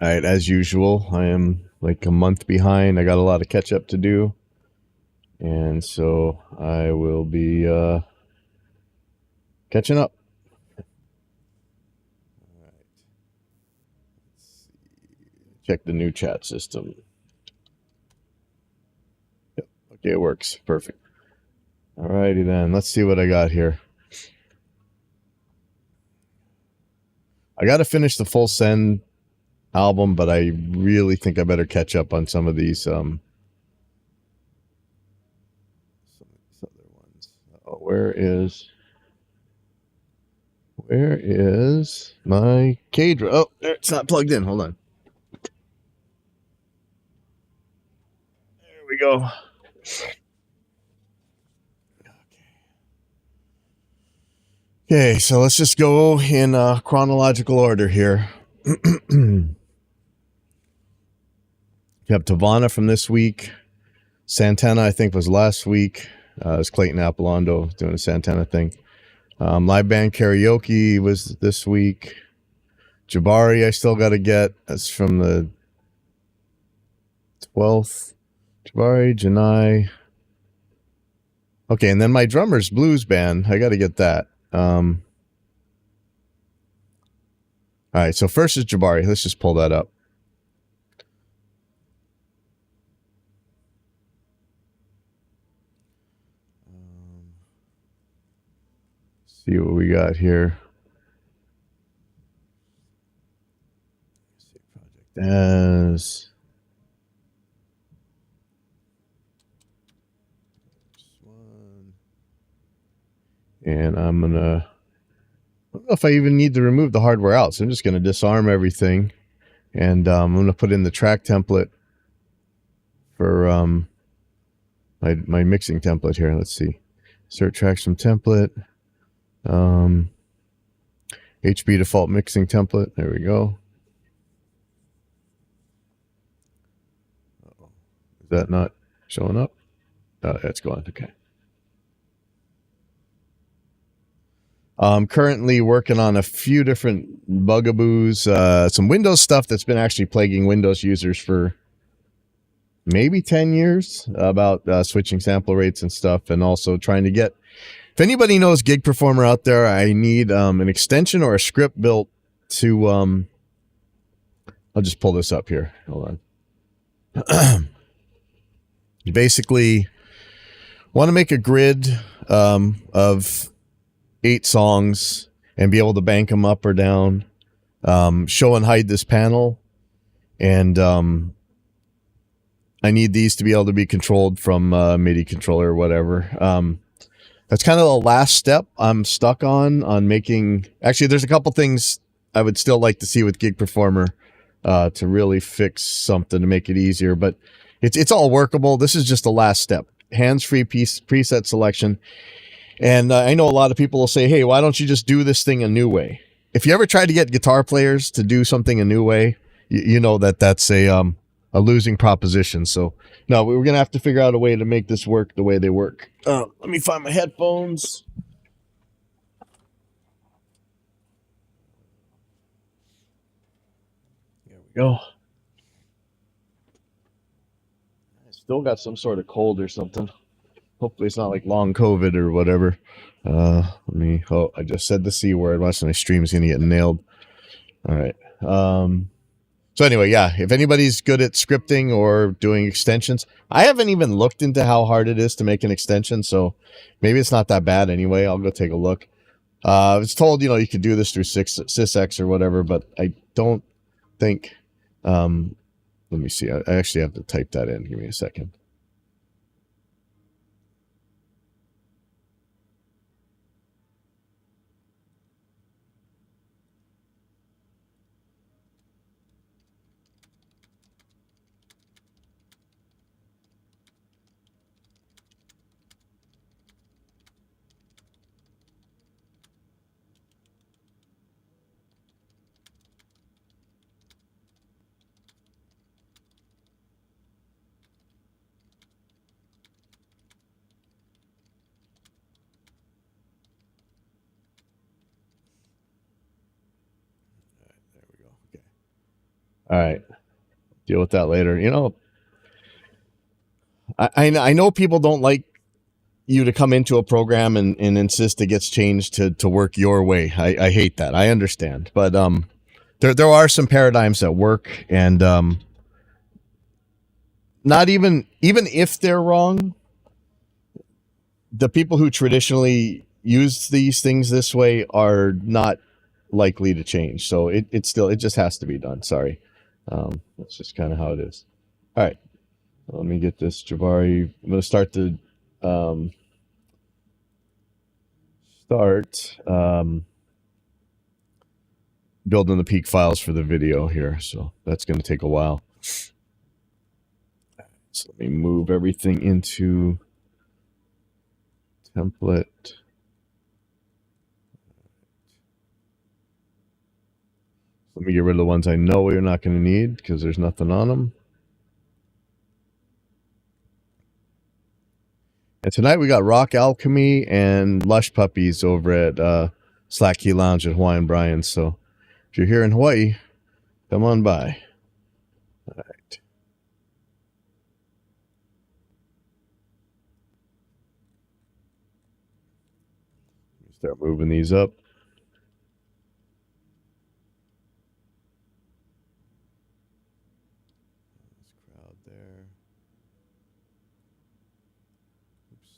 All right, as usual, I am like a month behind. I got a lot of catch up to do, and so I will be catching up. Check the new chat system. Yep. Okay, it works. Perfect. All righty then. Let's see what I got here. I got to finish the Full Send album, but I really think I better catch up on some of these other ones. Oh, where is my Cadra? Oh, it's not plugged in. Hold on. There we go. Okay, so let's just go in chronological order here. You have Tavana from this week. Santana, I think, was last week. It's Clayton Apollondo doing a Santana thing. Live band karaoke was this week. Jabari, I still got to get. That's from the 12th. Jabari, Janai. Okay, and then my drummer's blues band. I got to get that. All right, so first is Jabari. Let's just pull that up. See what we got here. Project as and I'm gonna. I don't know if I even need to remove the hardware out, so I'm just gonna disarm everything, and I'm gonna put in the track template for my mixing template here. Let's see, insert tracks from template. HB default mixing template. There we go. Is that not showing up? Oh, that's gone. Okay. I'm currently working on a few different bugaboos, some Windows stuff that's been actually plaguing Windows users for maybe 10 years about switching sample rates and stuff, and also trying to get, if anybody knows Gig Performer out there, I need an extension or a script built to, I'll just pull this up here. Hold on. You basically want to make a grid of 8 songs and be able to bank them up or down, show and hide this panel, and I need these to be able to be controlled from MIDI controller or whatever. That's kind of the last step I'm stuck on making. Actually, there's a couple things I would still like to see with Gig Performer to really fix something to make it easier, but it's all workable. This is just the last step. Hands-free preset selection. And I know a lot of people will say, hey, why don't you just do this thing a new way? If you ever try to get guitar players to do something a new way, you know that's a losing proposition. So, no, we're going to have to figure out a way to make this work the way they work. Let me find my headphones. There we go. I still got some sort of cold or something. Hopefully it's not like long COVID or whatever. I just said the C word. Watch, my stream's going to get nailed. All right. So anyway, yeah, if anybody's good at scripting or doing extensions, I haven't even looked into how hard it is to make an extension, so maybe it's not that bad anyway. I'll go take a look. I was told, you could do this through SysX or whatever, but I don't think, let me see. I actually have to type that in. Give me a second. All right. Deal with that later. You know, I know people don't like you to come into a program and insist it gets changed to work your way. I hate that. I understand. But there are some paradigms that work, and not even if they're wrong, the people who traditionally use these things this way are not likely to change. So it just has to be done. Sorry. That's just kind of how it is. All right. Let me get this Javari. I'm going to start the building the peak files for the video here. So that's going to take a while. So let me move everything into template. Let me get rid of the ones I know you're not going to need because there's nothing on them. And tonight we got Rock Alchemy and Lush Puppies over at Slack Key Lounge at Hawaiian Brian's. So if you're here in Hawaii, come on by. All right. Start moving these up. Crowd there. Oops.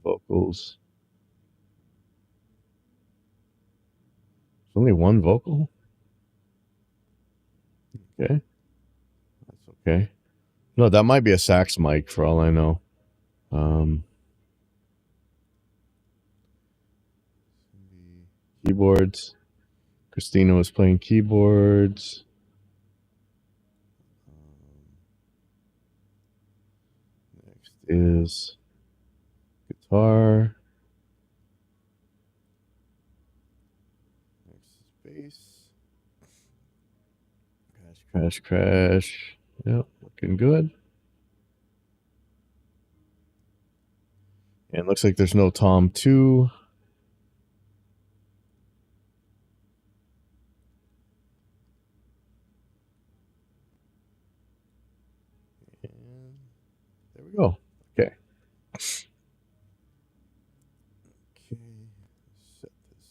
Vocals. There's only one vocal? Okay. That's okay. No, that might be a sax mic for all I know. Keyboards. Christina was playing keyboards. Next is guitar. Next is bass. Crash, crash, crash. Yep, looking good. And looks like there's no Tom 2. And there we go. Okay. Okay, set this.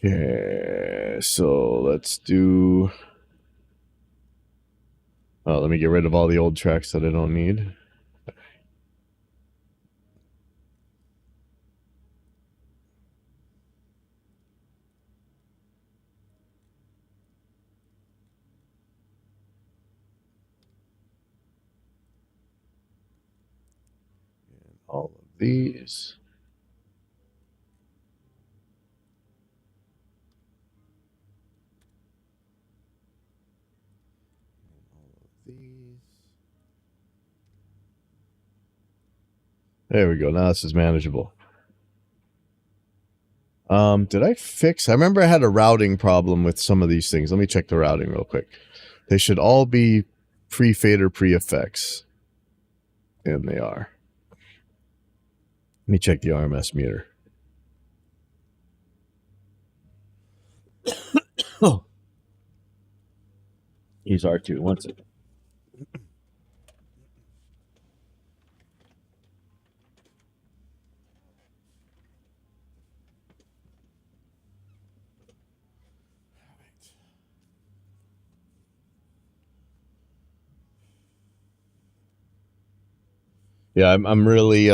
Okay, so let's do. Oh, let me get rid of all the old tracks that I don't need. And all of these. There we go. Now this is manageable. Did I fix? I remember I had a routing problem with some of these things. Let me check the routing real quick. They should all be pre-fader, pre-effects. And they are. Let me check the RMS meter. Oh. He's R2. One second. Yeah, I'm really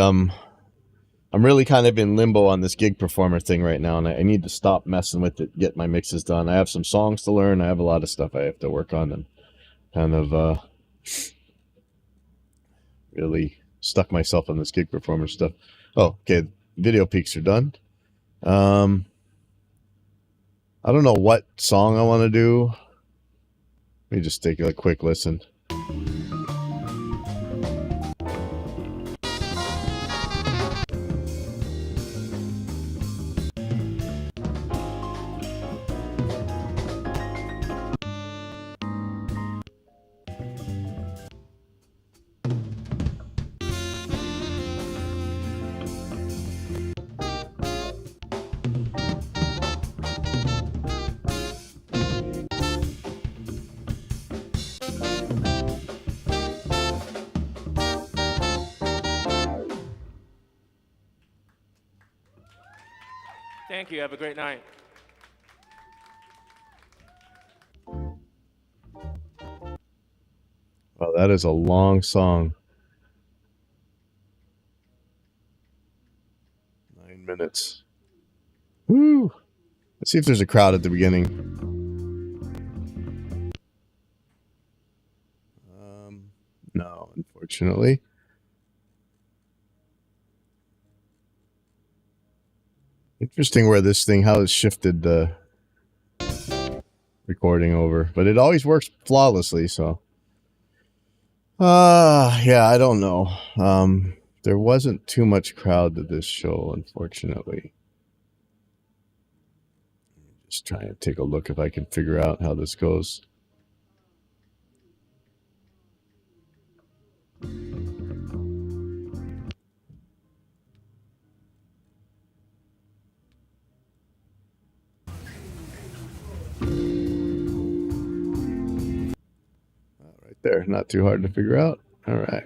kind of in limbo on this gig performer thing right now, and I need to stop messing with it, get my mixes done. I have some songs to learn. I have a lot of stuff I have to work on, and kind of really stuck myself on this gig performer stuff. Oh, okay. Video peaks are done. I don't know what song I want to do. Let me just take a quick listen. Thank you. Have a great night. Well, that is a long song. 9 minutes. Woo! Let's see if there's a crowd at the beginning. No, unfortunately. Interesting where this thing, how it's shifted the recording over. But it always works flawlessly, so. Yeah, I don't know. There wasn't too much crowd to this show, unfortunately. Just trying to take a look if I can figure out how this goes. Right there, not too hard to figure out. All right.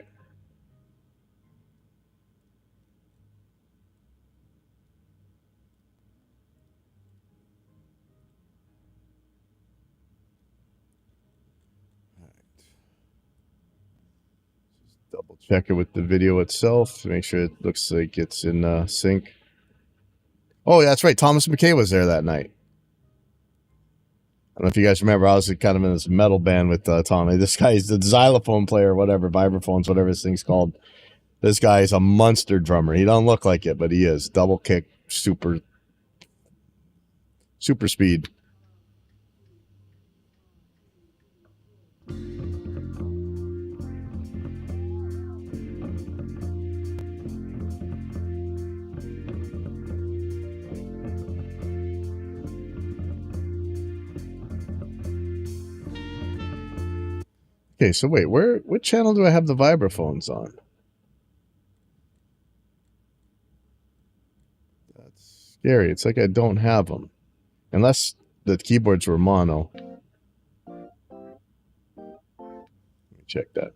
Double check it with the video itself to make sure it looks like it's in sync. Oh, that's right. Thomas McKay was there that night. I don't know if you guys remember, I was kind of in this metal band with Tommy. This guy's the xylophone player, whatever, vibraphones, whatever this thing's called. This guy is a monster drummer. He don't look like it, but he is. Double kick, super speed. Okay, so wait, what channel do I have the vibraphones on? That's scary. It's like I don't have them. Unless the keyboards were mono. Let me check that.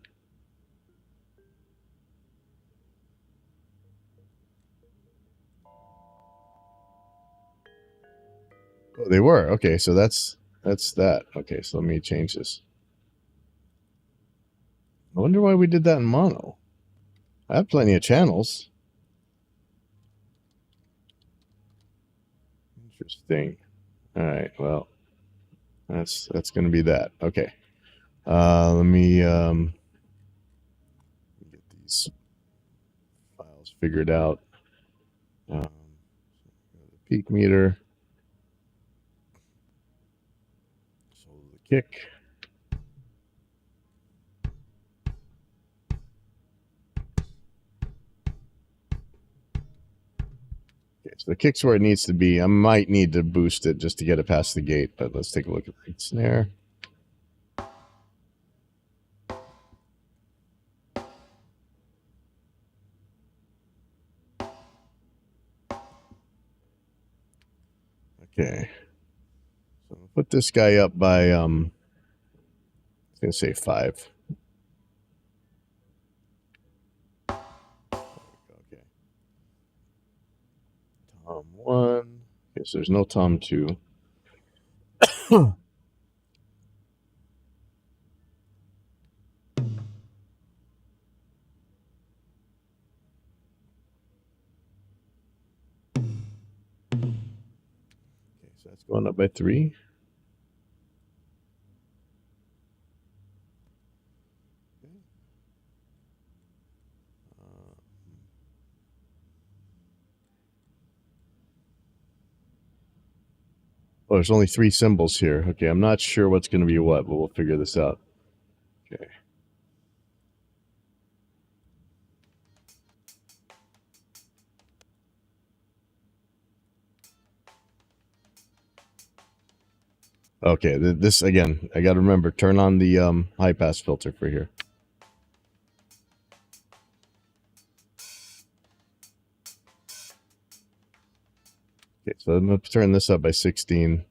Oh, they were. Okay, so that's that. Okay, so let me change this. I wonder why we did that in mono. I have plenty of channels. Interesting. All right, well, that's going to be that. Okay. Let me get these files figured out. The peak meter. So the kick. Okay, so the kick's where it needs to be. I might need to boost it just to get it past the gate, but let's take a look at the snare. Okay. So I'll put this guy up by I was gonna say 5. Okay. Tom 1. Okay, so there's no Tom 2. So that's going up by 3. Oh, there's only 3 symbols here. Okay, I'm not sure what's going to be what, but we'll figure this out. Okay. Okay, this again, I got to remember, turn on the high pass filter for here. Okay, so I'm going to turn this up by 16.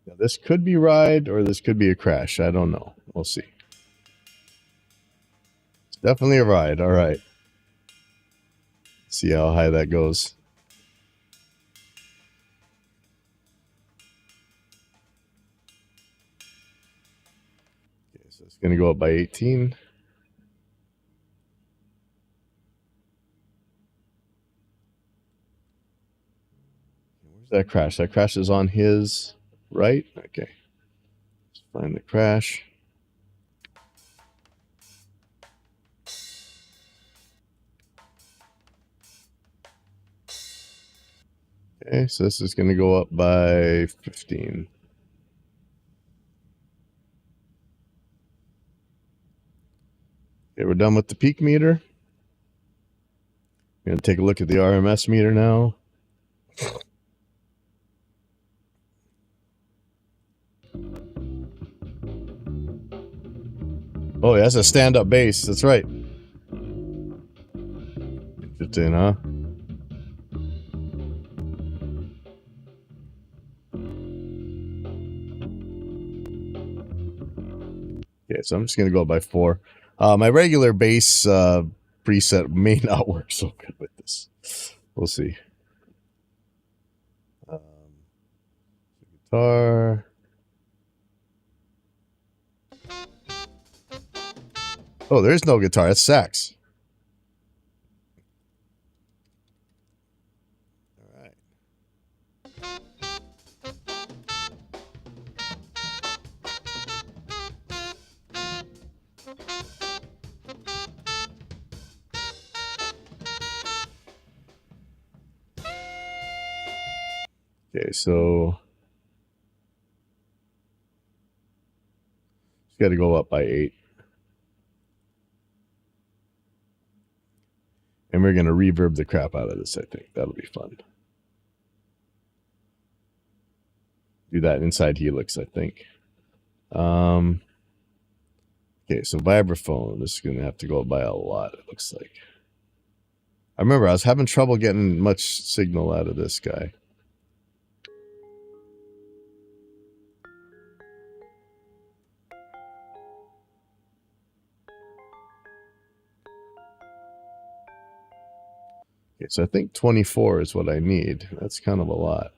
Now, this could be ride or this could be a crash. I don't know. We'll see. Definitely a ride. All right. See how high that goes. Okay, so it's going to go up by 18. Where's that crash? That crash is on his right. Okay. Let's find the crash. Okay, so this is going to go up by 15. Okay, we're done with the peak meter. We're going to take a look at the RMS meter now. Oh, yeah, that's a stand-up bass. That's right. Interesting, huh? Okay, so I'm just going to go by 4. My regular bass preset may not work so good with this. We'll see. Guitar. Oh, there's no guitar. It's sax. All right. Okay, so it's got to go up by 8. And we're going to reverb the crap out of this, I think. That'll be fun. Do that inside Helix, I think. Okay, so vibraphone. This is going to have to go up by a lot, it looks like. I remember I was having trouble getting much signal out of this guy. Okay, so I think 24 is what I need. That's kind of a lot.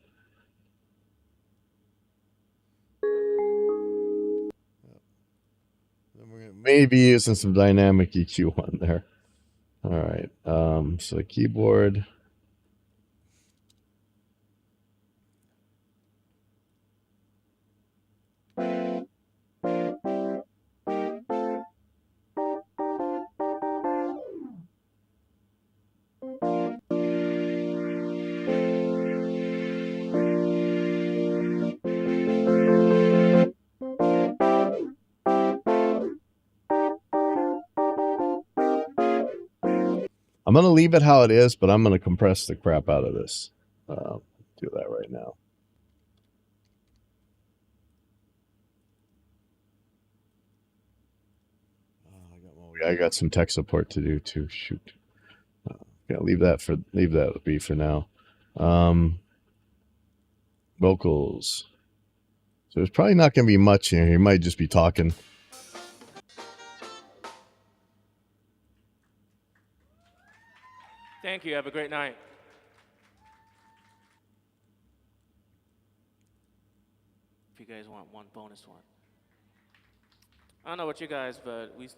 Maybe using some dynamic EQ on there. All right. So the keyboard. I'm going to leave it how it is, but I'm going to compress the crap out of this. Do that right now. I got some tech support to do too. Shoot. Yeah, leave that be for now. Vocals. So there's probably not going to be much here. He might just be talking. Thank you. Have a great night. If you guys want one bonus one. I don't know what you guys, but we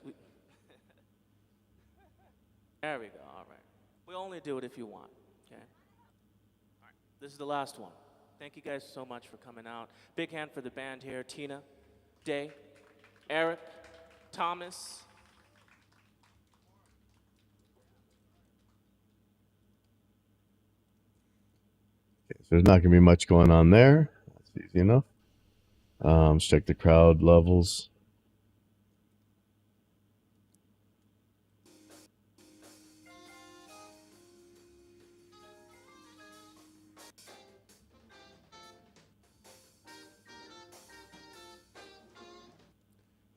there we go. All right. We only do it if you want. Okay. All right. This is the last one. Thank you guys so much for coming out. Big hand for the band here. Tina, Day, Eric, Thomas. Okay, so there's not going to be much going on there. That's easy enough. Let's check the crowd levels.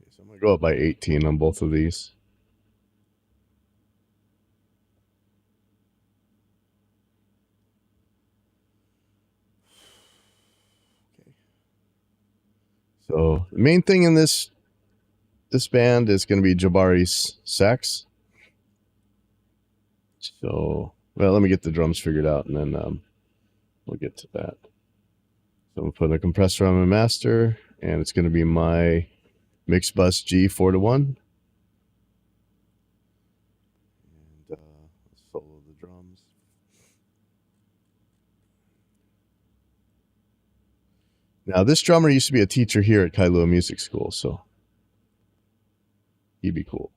Okay, so I'm going to go up by 18 on both of these. So the main thing in this band is going to be Jabari's sax. So, well, let me get the drums figured out, and then we'll get to that. So I'm putting a compressor on my master, and it's going to be my Mix Bus G 4-to-1. And solo the drums. Now, this drummer used to be a teacher here at Kailua Music School, so he'd be cool.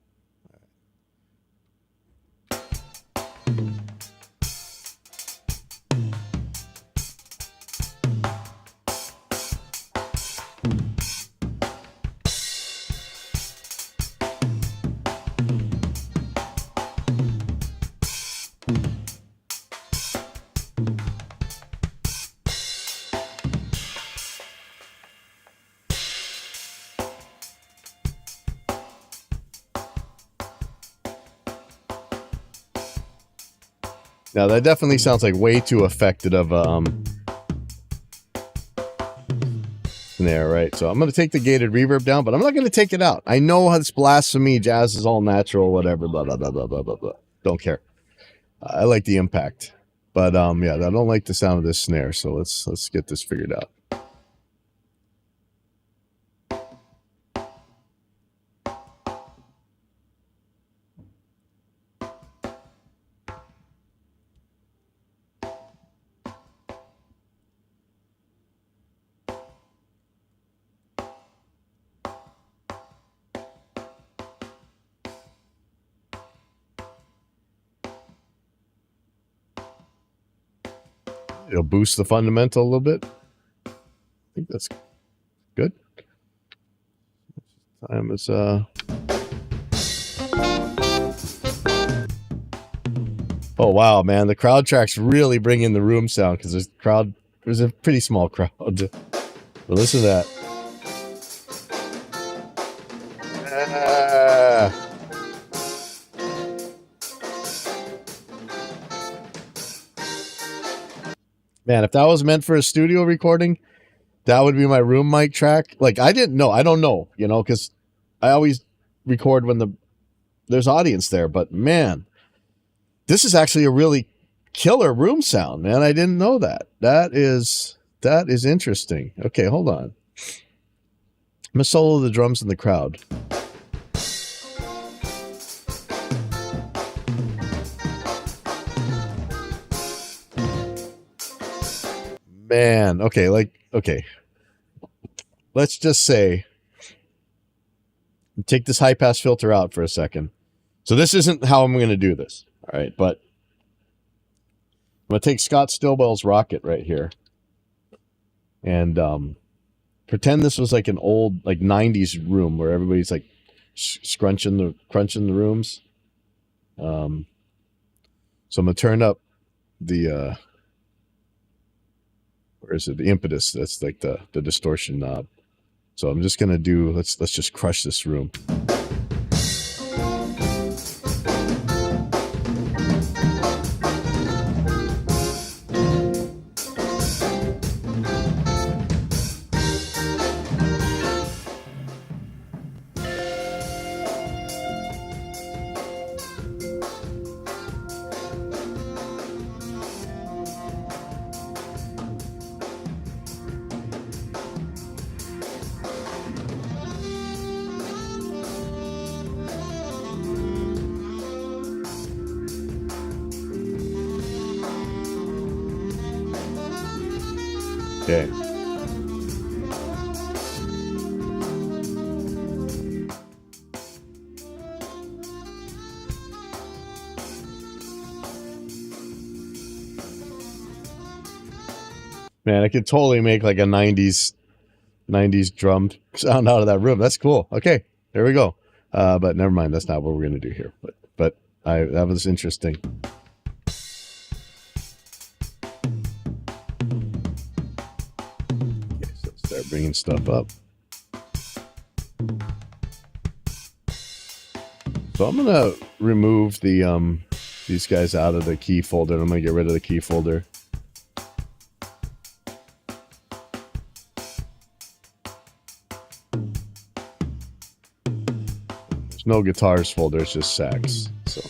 Now that definitely sounds like way too affected of a snare, right? So I'm going to take the gated reverb down, but I'm not going to take it out. I know it's blasphemy, jazz is all natural, whatever, blah, blah, blah, blah, blah, blah, blah. Don't care. I like the impact. But yeah, I don't like the sound of this snare, so let's get this figured out. It'll boost the fundamental a little bit. I think that's good. Time is oh wow, man, the crowd tracks really bring in the room sound because there's a pretty small crowd. But listen to that. Man, if that was meant for a studio recording, that would be my room mic track. Like, I don't know, because I always record when there's audience there. But man, this is actually a really killer room sound, man. I didn't know that. That is interesting. Okay, hold on. I'm gonna solo the drums in the crowd. Man, okay. Let's just say, take this high pass filter out for a second. So this isn't how I'm going to do this. All right. But I'm going to take Scott Stilwell's Rocket right here and pretend this was like an old, like 90s room where everybody's like crunching the rooms. So I'm going to turn up the, or is it the impetus? That's like the distortion knob. So I'm just gonna do, let's just crush this room. Okay. Man, I could totally make like a 90s drum sound out of that room. That's cool. Okay, there we go. But never mind. That's not what we're going to do here. But that was interesting. Okay, so start bringing stuff up. So I'm going to remove the these guys out of the key folder. I'm going to get rid of the key folder. No guitars folder, it's just sax. So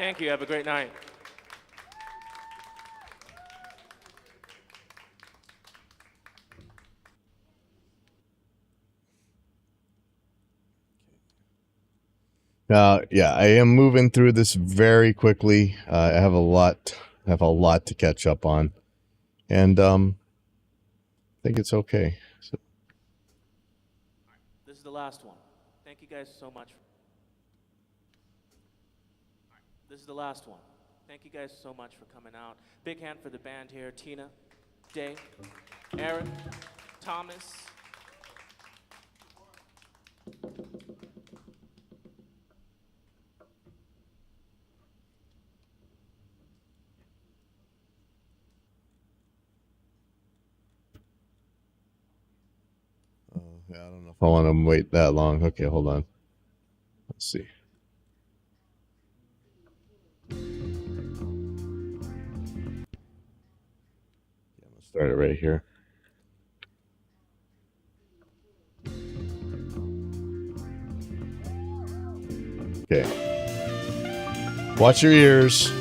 Thank you. Have a great night. Yeah, I am moving through this very quickly. I have a lot to catch up on, and I think it's okay. So, This is the last one. Thank you guys so much. This is the last one. Thank you guys so much for coming out. Big hand for the band here. Tina, Day, Eric, Thomas. yeah, I don't know if I want to wait that long. Okay, hold on. Let's see. Yeah, I'm gonna start it right here. Okay. Watch your ears.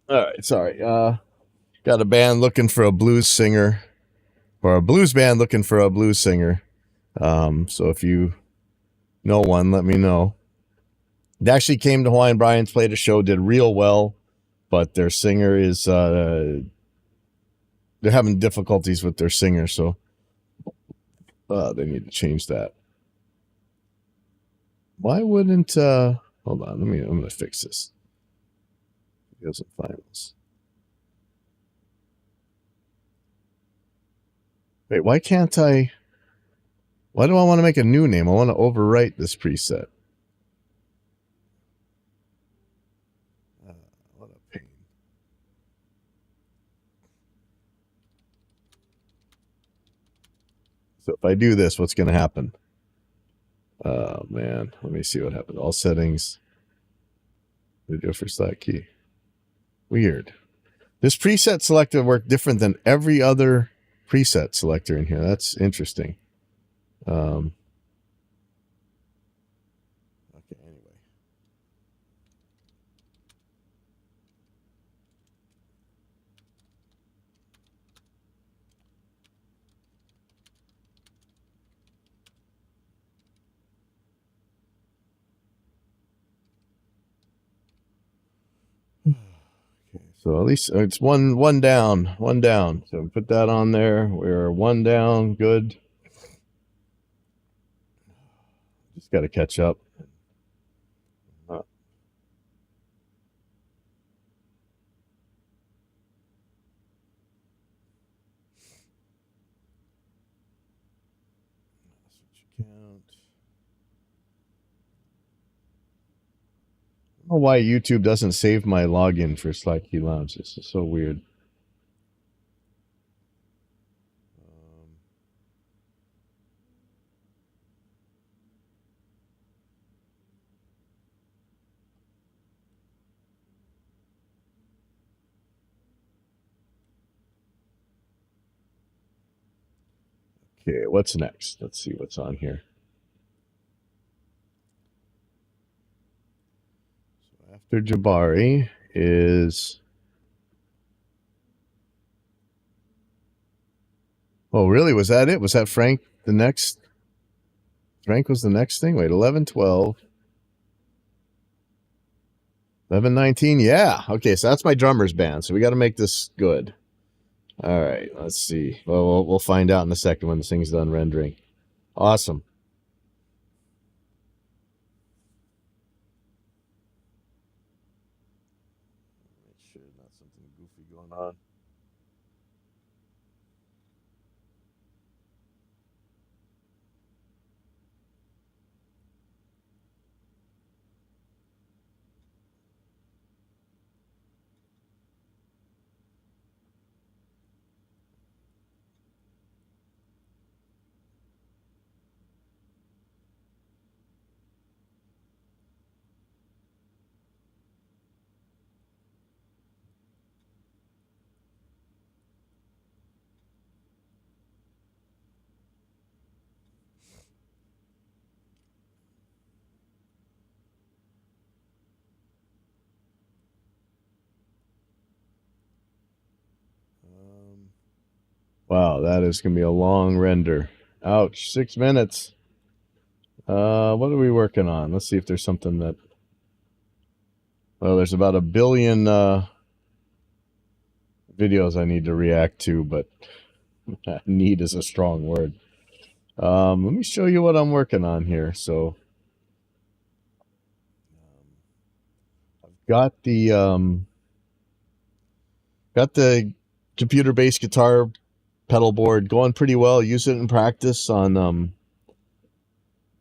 All right, sorry. Got a band looking for a blues singer, or a blues band looking for a blues singer. So if you know one, let me know. They actually came to Hawaiian Brian's, played a show, did real well, but their singer is they're having difficulties with their singer, so they need to change that. Why wouldn't hold on, I'm gonna fix this. Videos and finals. Wait, why can't I? Why do I want to make a new name? I want to overwrite this preset. What a pain. So if I do this, what's going to happen? Oh, man. Let me see what happens. All settings. Video for Slack key. Weird. This preset selector worked different than every other preset selector in here. That's interesting. Okay, anyway. So at least it's one down. So put that on there. We're one down. Good. Just got to catch up. I don't know why YouTube doesn't save my login for Slack Key Lounge. This is so weird. Okay, what's next? Let's see what's on here. So after Jabari is... Oh, really? Was that it? Was that Frank the next? Frank was the next thing? Wait, 11, 12. 11, 19? Yeah. Okay, so that's my drummer's band. So we got to make this good. All right, let's see. Well, we'll find out in a second when this thing's done rendering. Awesome. Make sure not something goofy going on. Wow, that is going to be a long render. Ouch, 6 minutes. What are we working on? Let's see if there's something that... Well, there's about 1 billion videos I need to react to, but need is a strong word. Let me show you what I'm working on here. So I've got the computer bass guitar pedal board going pretty well. Use it in practice on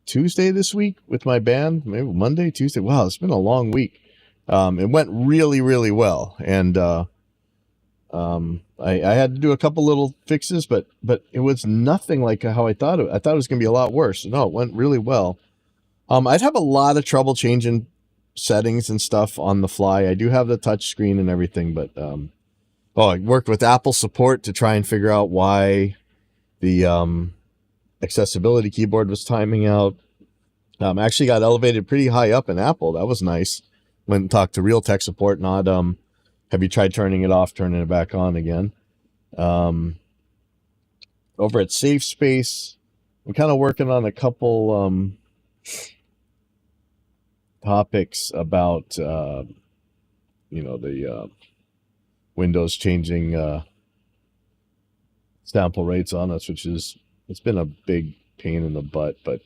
Tuesday this week with my band. Maybe Monday, Tuesday. Wow, it's been a long week. It went really, really well, and I had to do a couple little fixes, but it was nothing like how I thought it. I thought it was going to be a lot worse. No, it went really well. I'd have a lot of trouble changing settings and stuff on the fly. I do have the touch screen and everything, but I worked with Apple support to try and figure out why the accessibility keyboard was timing out. Actually got elevated pretty high up in Apple. That was nice. Went and talked to Real Tech support, not Have you tried turning it off, turning it back on again? Over at Safe Space, I'm kind of working on a couple topics about the Windows changing sample rates on us, which is, it's been a big pain in the butt, but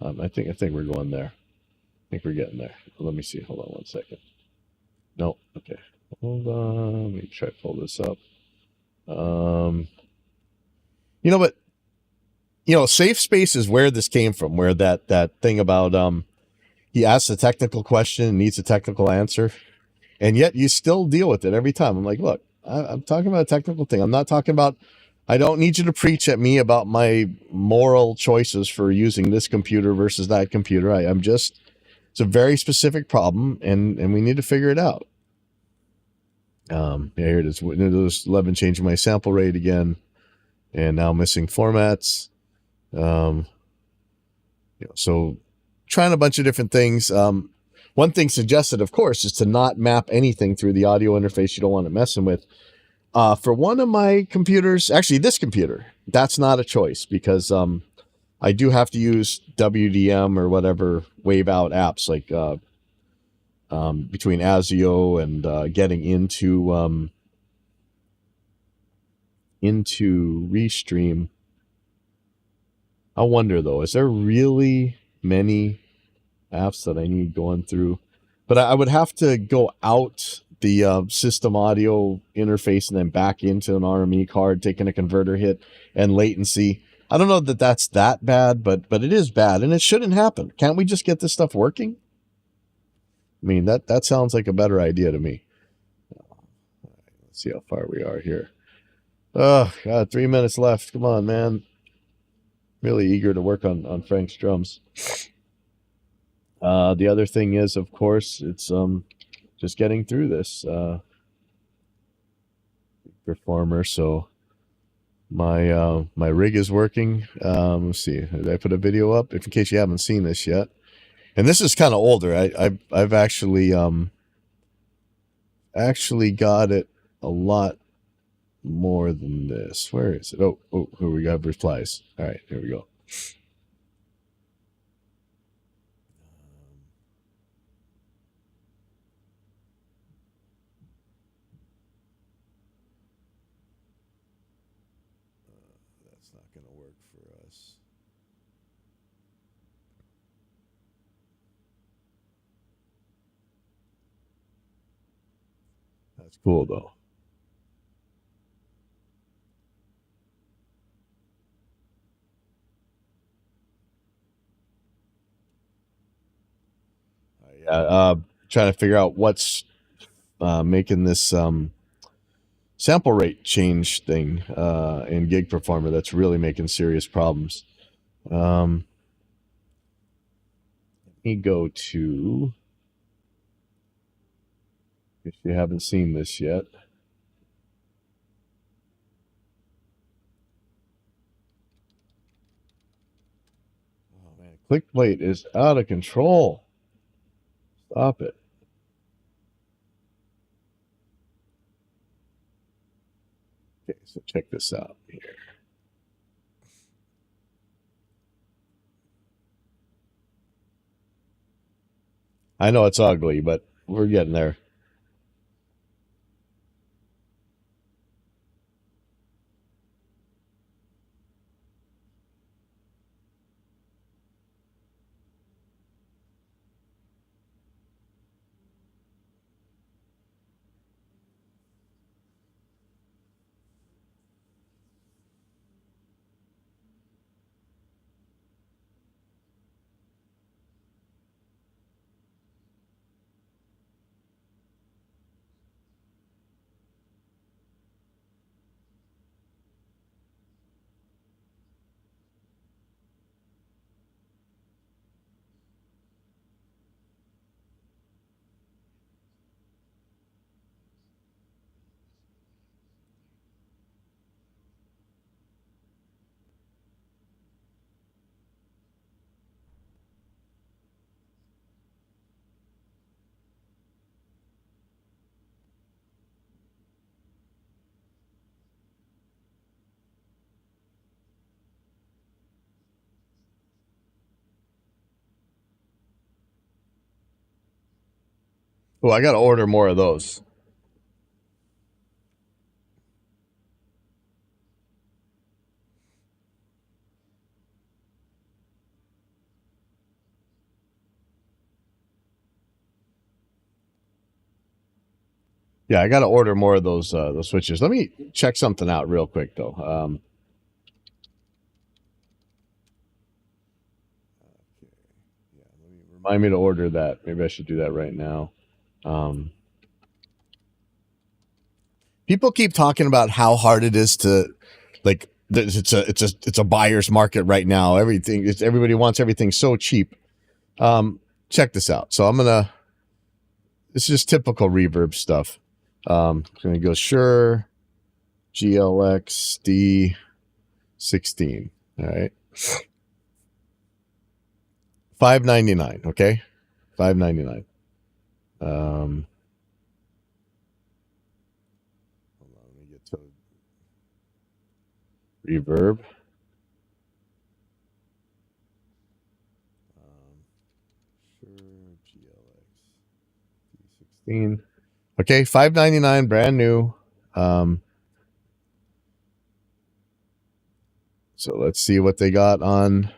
I think we're going there. I think we're getting there. Let me see. Hold on one second. No, okay. Hold on. Let me try to pull this up. But Safe Space is where this came from, where that thing about he asks a technical question and needs a technical answer, and yet you still deal with it every time. I'm like, look, I'm talking about a technical thing. I'm not talking about, I don't need you to preach at me about my moral choices for using this computer versus that computer. It's a very specific problem, and we need to figure it out. Here it is. Windows 11 changing my sample rate again, and now missing formats. So trying a bunch of different things. One thing suggested, of course, is to not map anything through the audio interface you don't want it messing with. For one of my computers, actually this computer, that's not a choice, because I do have to use WDM or whatever wave out apps, like between ASIO and getting into Restream. I wonder, though, is there really many apps that I need going through? But I would have to go out the system audio interface and then back into an RME card, taking a converter hit and latency. I don't know that that's that bad, but it is bad, and it shouldn't happen. Can't we just get this stuff working? I mean, that sounds like a better idea to me. Let's see how far we are here. Oh, God, 3 minutes left. Come on, man. Really eager to work on Frank's drums. The other thing is, of course, it's just getting through this performer. So my rig is working. Let's see. Did I put a video up? If in case you haven't seen this yet. And this is kind of older. I've actually got it a lot more than this. Where is it? Oh, here we have replies. All right, here we go. That's not going to work for us. That's cool, though. Yeah, trying to figure out what's making this sample rate change thing in Gig Performer that's really making serious problems. Let me go to, if you haven't seen this yet. Oh man, ClickPlate is out of control. Stop it. Okay, so check this out here. I know it's ugly, but we're getting there. Oh, I got to order more of those. Yeah, I got to order more of those switches. Let me check something out real quick though. Remind me to order that. Maybe I should do that right now. People keep talking about how hard it is to, like, it's a buyer's market right now. Everybody wants everything so cheap. Check this out. So this is just typical Reverb stuff. I'm gonna go Shure GLX D16. All right, $5.99. Okay, $5.99. Hold on, let me get to Reverb. Shure GLX D16. Okay, $5.99, brand new. So let's see what they got on.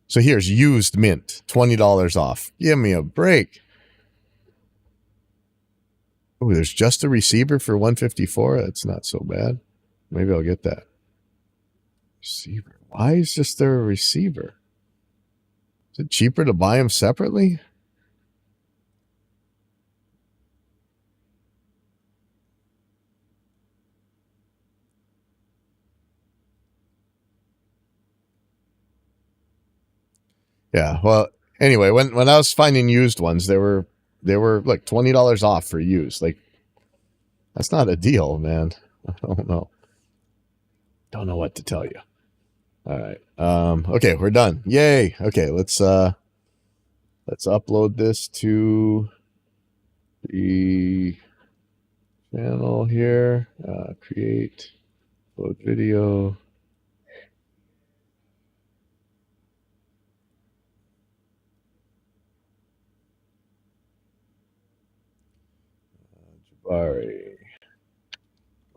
So here's used mint, $20 off. Give me a break. Oh, there's just a receiver for $154. That's not so bad. Maybe I'll get that. Receiver. Why is just there a receiver? Is it cheaper to buy them separately? Yeah. Well, anyway, when I was finding used ones, they were like $20 off for used. Like, that's not a deal, man. I don't know. Don't know what to tell you. All right. Okay, we're done. Yay. Okay, let's upload this to the channel here. Create, upload video. Jabari.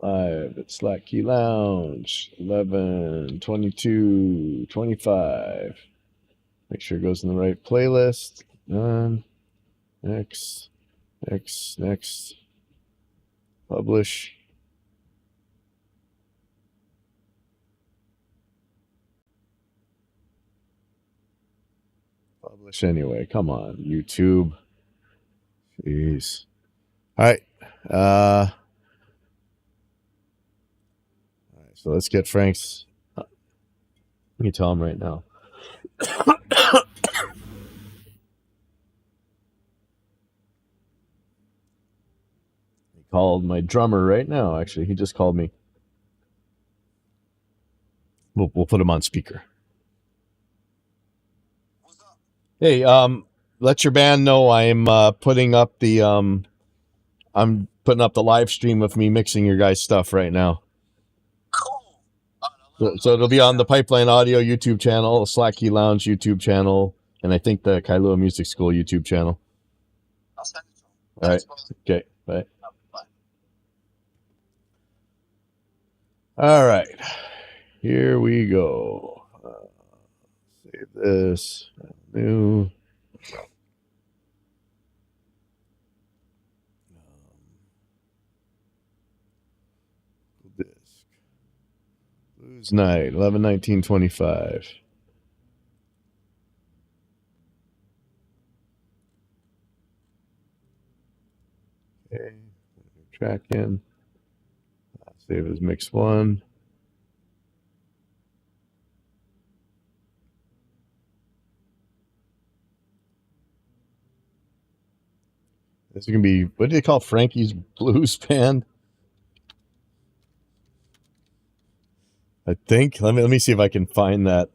Live at Slack Key Lounge, 11/22/25. Make sure it goes in the right playlist. Done. Next. Publish. Publish anyway. Come on, YouTube. Jeez. All right. So let's get Frank's. Let me tell him right now. He called my drummer right now. Actually, he just called me. We'll put him on speaker. What's up? Hey, let your band know I'm putting up the live stream of me mixing your guys' stuff right now. So it'll be on the Pipeline Audio YouTube channel, Slack Key Lounge YouTube channel, and I think the Kailua Music School YouTube channel. I'll send it to him. All right. Okay. Bye. Bye. All right. Here we go. Save this. New. Blues Night, 11/19/25. Okay, track in. Save as mix one. This is gonna be, what do they call Frankie's Blues Band? I think. Let me see if I can find that.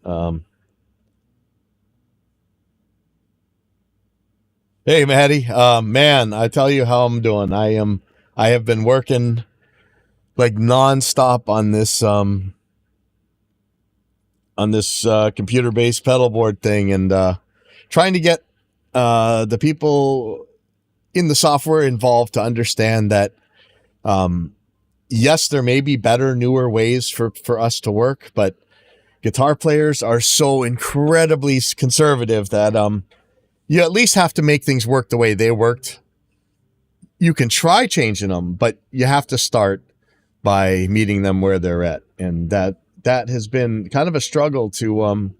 Hey, Maddie. Man, I tell you how I'm doing. I have been working like nonstop on this computer-based pedal board thing, and trying to get the people in the software involved to understand that, yes, there may be better, newer ways for us to work, but guitar players are so incredibly conservative that you at least have to make things work the way they worked. You can try changing them, but you have to start by meeting them where they're at, and that has been kind of a struggle to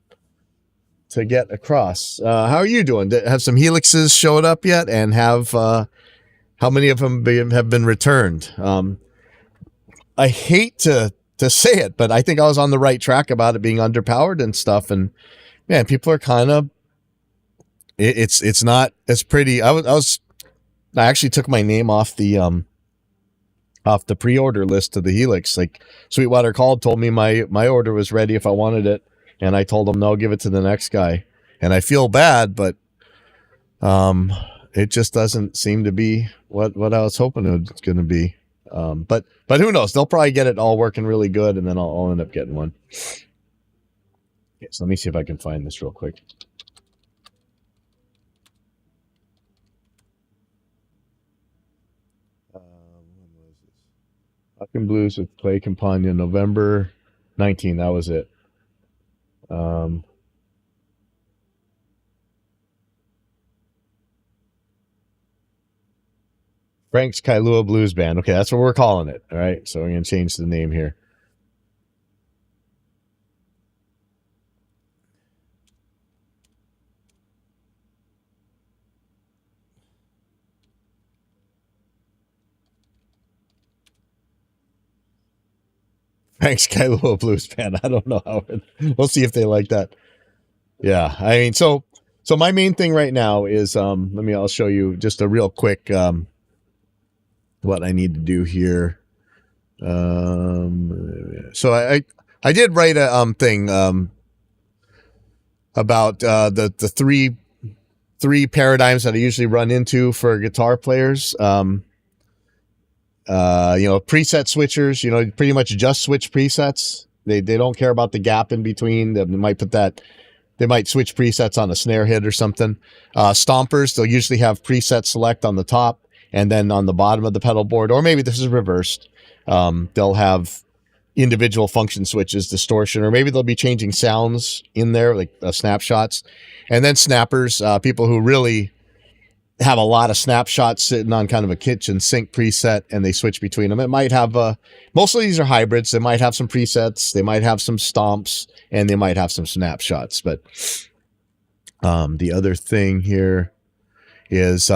get across. How are you doing? Have some helixes showed up yet, and have how many of them have been returned? I hate to say it, but I think I was on the right track about it being underpowered and stuff. And man, people are kind of, it's not as pretty. I actually took my name off the pre-order list to the Helix. Like Sweetwater told me my order was ready if I wanted it. And I told them, no, give it to the next guy. And I feel bad, but it just doesn't seem to be what I was hoping it was going to be. But who knows? They'll probably get it all working really good, and then I'll end up getting one. Okay, so let me see if I can find this real quick. When was this? Fucking Blues with Clay Campagna, November 19. That was it. Frank's Kailua Blues Band. Okay, that's what we're calling it. All right, so we're going to change the name here. Frank's Kailua Blues Band. I don't know how. We'll see if they like that. Yeah, I mean, so my main thing right now is I'll show you just a real quick what I need to do here. So I did write a thing about the three paradigms that I usually run into for guitar players. Preset switchers, pretty much just switch presets. They don't care about the gap in between. They might switch presets on a snare hit or something. Stompers, they'll usually have preset select on the top, and then on the bottom of the pedal board, or maybe this is reversed, they'll have individual function switches, distortion, or maybe they'll be changing sounds in there, like snapshots. And then snappers, people who really have a lot of snapshots sitting on kind of a kitchen sink preset, and they switch between them. It might have most of these are hybrids. They might have some presets, they might have some stomps, and they might have some snapshots. But the other thing here is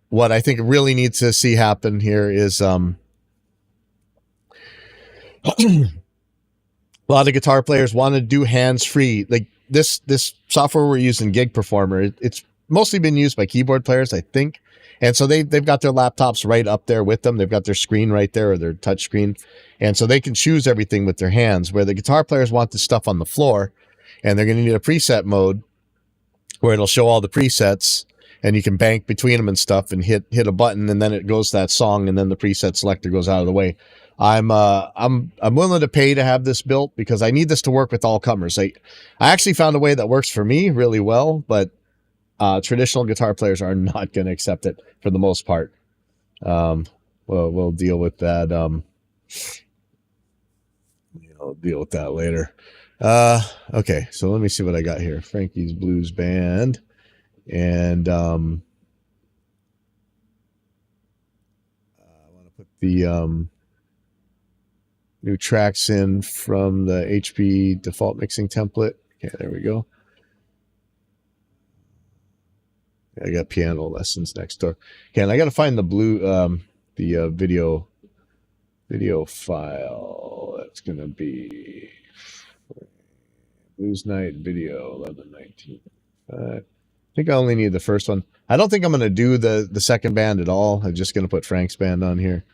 what I think really needs to see happen here is a lot of guitar players want to do hands-free. Like this software we're using, Gig Performer, it's mostly been used by keyboard players, I think. And so they've got their laptops right up there with them. They've got their screen right there, or their touch screen. And so they can choose everything with their hands, where the guitar players want this stuff on the floor, and they're going to need a preset mode where it'll show all the presets, and you can bank between them and stuff and hit a button, and then it goes to that song, and then the preset selector goes out of the way. I'm willing to pay to have this built because I need this to work with all comers. I actually found a way that works for me really well, but traditional guitar players are not going to accept it for the most part. We'll deal with that. I'll deal with that later. Okay, so let me see what I got here. Frankie's Blues Band, and I want to put the new tracks in from the HP default mixing template. Okay, there we go. I got piano lessons next door. Okay, and I got to find the video file. That's gonna be Blues Night video 11/19. I think I only need the first one. I don't think I'm gonna do the second band at all. I'm just gonna put Frank's band on here.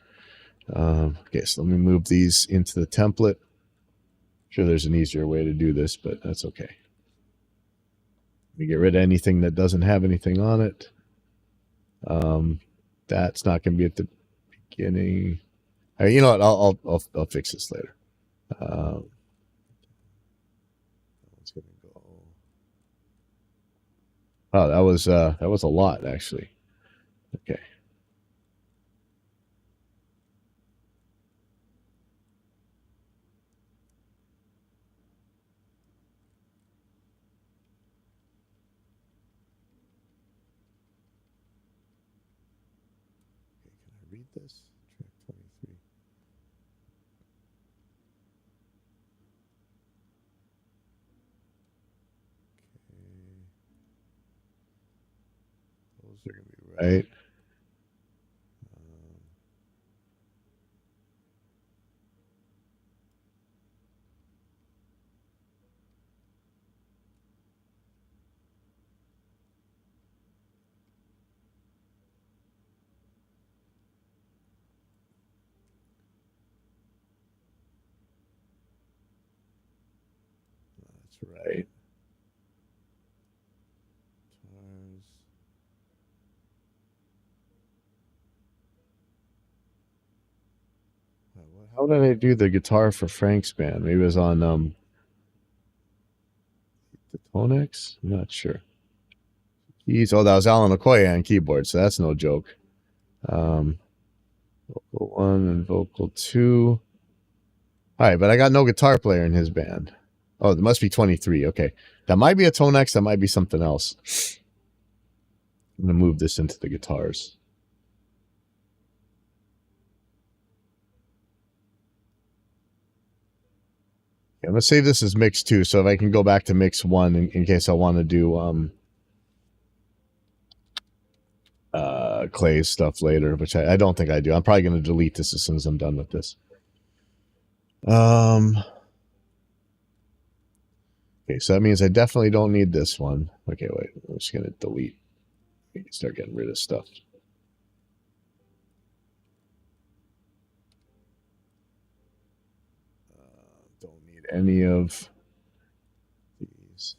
Okay, so let me move these into the template. I'm sure there's an easier way to do this, but that's okay. Let me get rid of anything that doesn't have anything on it. That's not going to be at the beginning. You know what? I'll fix this later. It's going to go. Oh, that was a lot actually. Okay. Can I read this? Track 23. Okay. Those are going to be right. That's right. Guitars. How did I do the guitar for Frank's band? Maybe it was on the Tonex? I'm not sure. Oh, that was Alan Okoye on keyboard, so that's no joke. Vocal 1 and vocal 2. All right, but I got no guitar player in his band. Oh, there must be 23. Okay. That might be a Tonex. That might be something else. I'm going to move this into the guitars. Okay, I'm going to save this as mix 2, so if I can go back to mix 1 in case I want to do Clay's stuff later, which I don't think I do. I'm probably going to delete this as soon as I'm done with this. Okay, so that means I definitely don't need this one. Okay, wait. I'm just going to delete. We can start getting rid of stuff. Don't need any of these.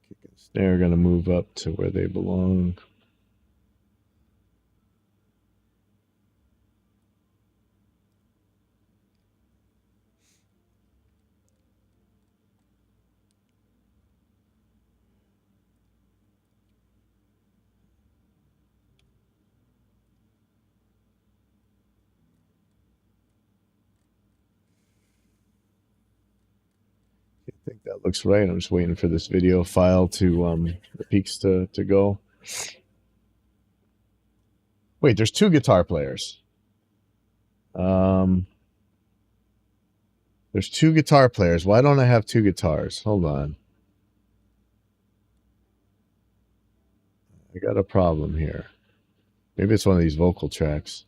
Kick and snare are going to move up to where they belong. I think that looks right. I'm just waiting for this video file to the peaks to go. Wait, there's 2 guitar players. There's 2 guitar players. Why don't I have 2 guitars? Hold on. I got a problem here. Maybe it's one of these vocal tracks.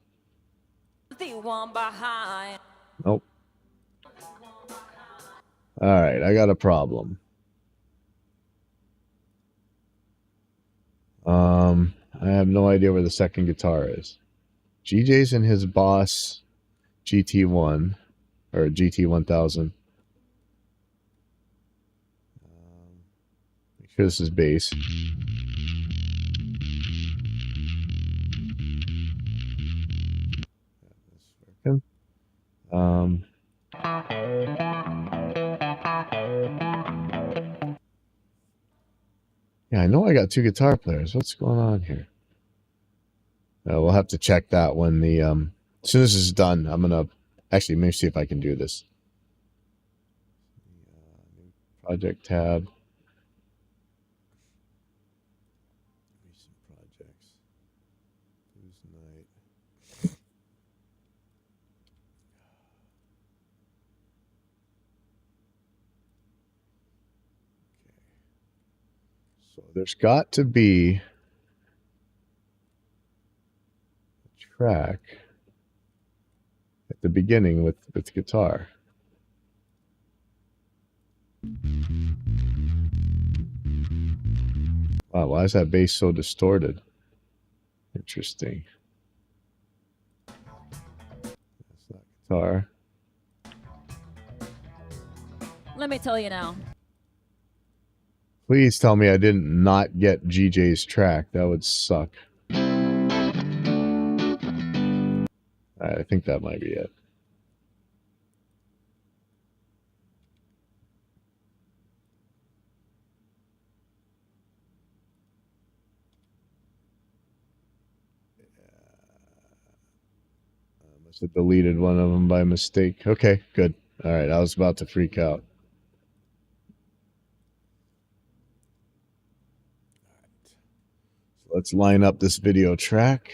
Nope. All right, I got a problem. I have no idea where the second guitar is. GJ's in his Boss GT1 or GT1000. Make sure this is bass. Yeah, I know I got 2 guitar players. What's going on here? We'll have to check that when the as soon as this is done. I'm gonna actually maybe see if I can do this. Project tab. Recent projects. Blues night. Okay. So there's got to be a track at the beginning with guitar. Wow, why is that bass so distorted? Interesting. That's not guitar. Let me tell you now. Please tell me I didn't not get GJ's track. That would suck. All right, I think that might be it. I must have deleted one of them by mistake. Okay, good. All right, I was about to freak out. So let's line up this video track.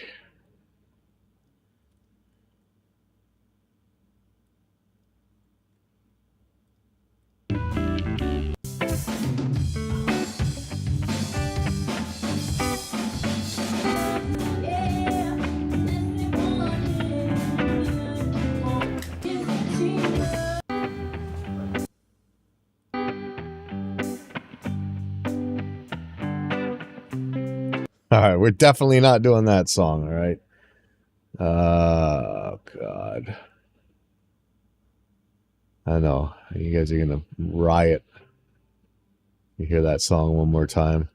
All right, we're definitely not doing that song, all right? Oh, God. I know. You guys are going to riot. You hear that song one more time.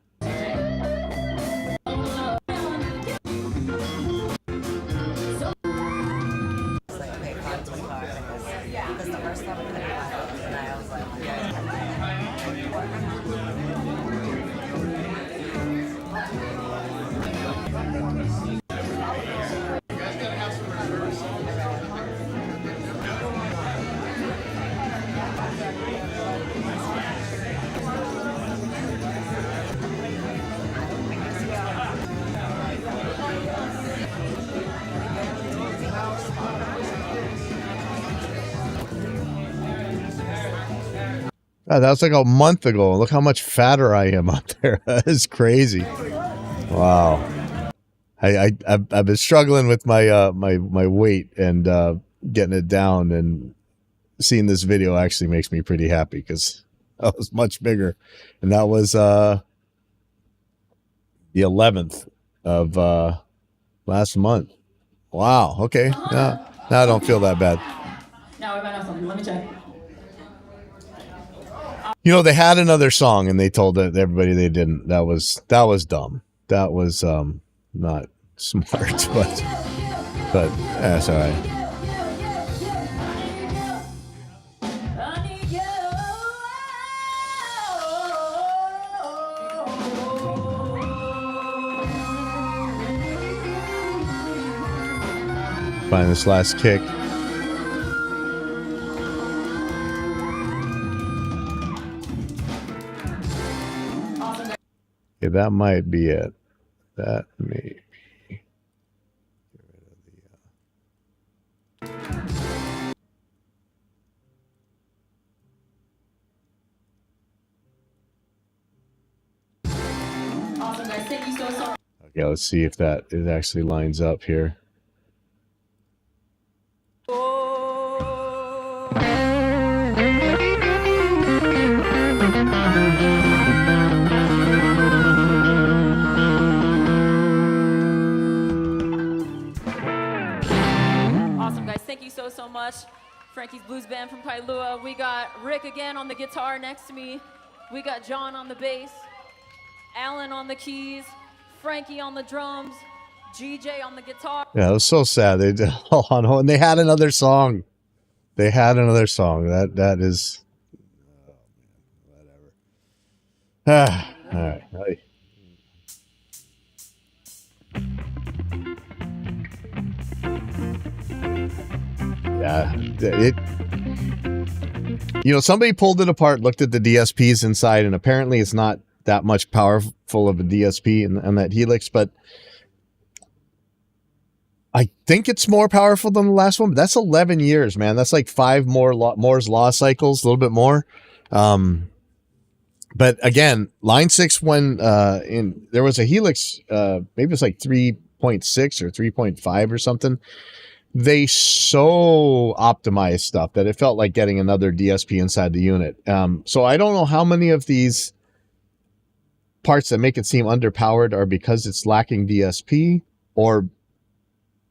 God, that was like a month ago. Look how much fatter I am up there. That is crazy. Wow. I've been struggling with my my weight and getting it down, and seeing this video actually makes me pretty happy because I was much bigger, and that was the 11th of last month. Wow. Okay. Now I don't feel that bad. Now we might have something. Let me check. You know, they had another song and they told everybody they didn't. That was dumb. That was not smart, but that's all right. Find this last kick. Okay, that might be it. That may be. Awesome, guys. Thank you so. Okay, let's see if that it actually lines up here. Awesome, guys. Thank you so much. Frankie's Blues Band from Kailua. We got Rick again on the guitar next to me. We got John on the bass, Alan on the keys, Frankie on the drums, GJ on the guitar. Yeah, it was so sad. They did and they had another song. They had another song. That is whatever. All right. Yeah, somebody pulled it apart, looked at the DSPs inside, and apparently it's not that much powerful of a DSP in that Helix, but I think it's more powerful than the last one. But that's 11 years, man. That's like 5 more Moore's Law cycles, a little bit more. But again, Line 6, when there was a Helix, maybe it's like 3.6 or 3.5 or something. They so optimized stuff that it felt like getting another DSP inside the unit. So I don't know how many of these parts that make it seem underpowered are because it's lacking DSP or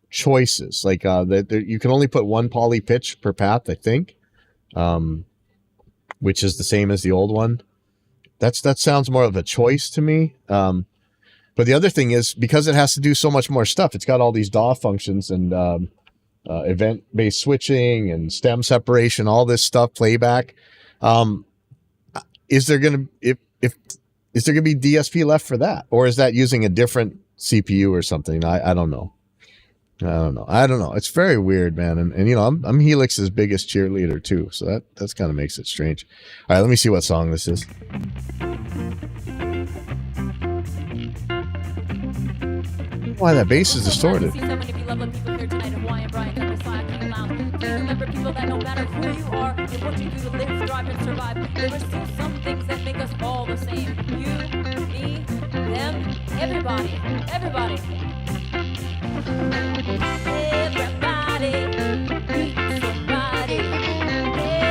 choices. Like you can only put 1 poly pitch per path, I think, which is the same as the old one. That sounds more of a choice to me. But the other thing is, because it has to do so much more stuff, it's got all these DAW functions and event-based switching and stem separation, all this stuff, playback. Is there gonna is there gonna be DSP left for that, or is that using a different CPU or something? I don't know. I don't know. It's very weird, man. And you know, I'm Helix's biggest cheerleader too, so that's kind of makes it strange. All right, let me see what song this is. Why that bass is distorted. See so many lovely people here tonight. Hawaiian Brian, Country Flag, King Lounge. Do you remember people that no matter who you are and what you do to live, strive, and survive, there are still some things that make us all the same. You, me, them, everybody, everybody. Everybody needs somebody.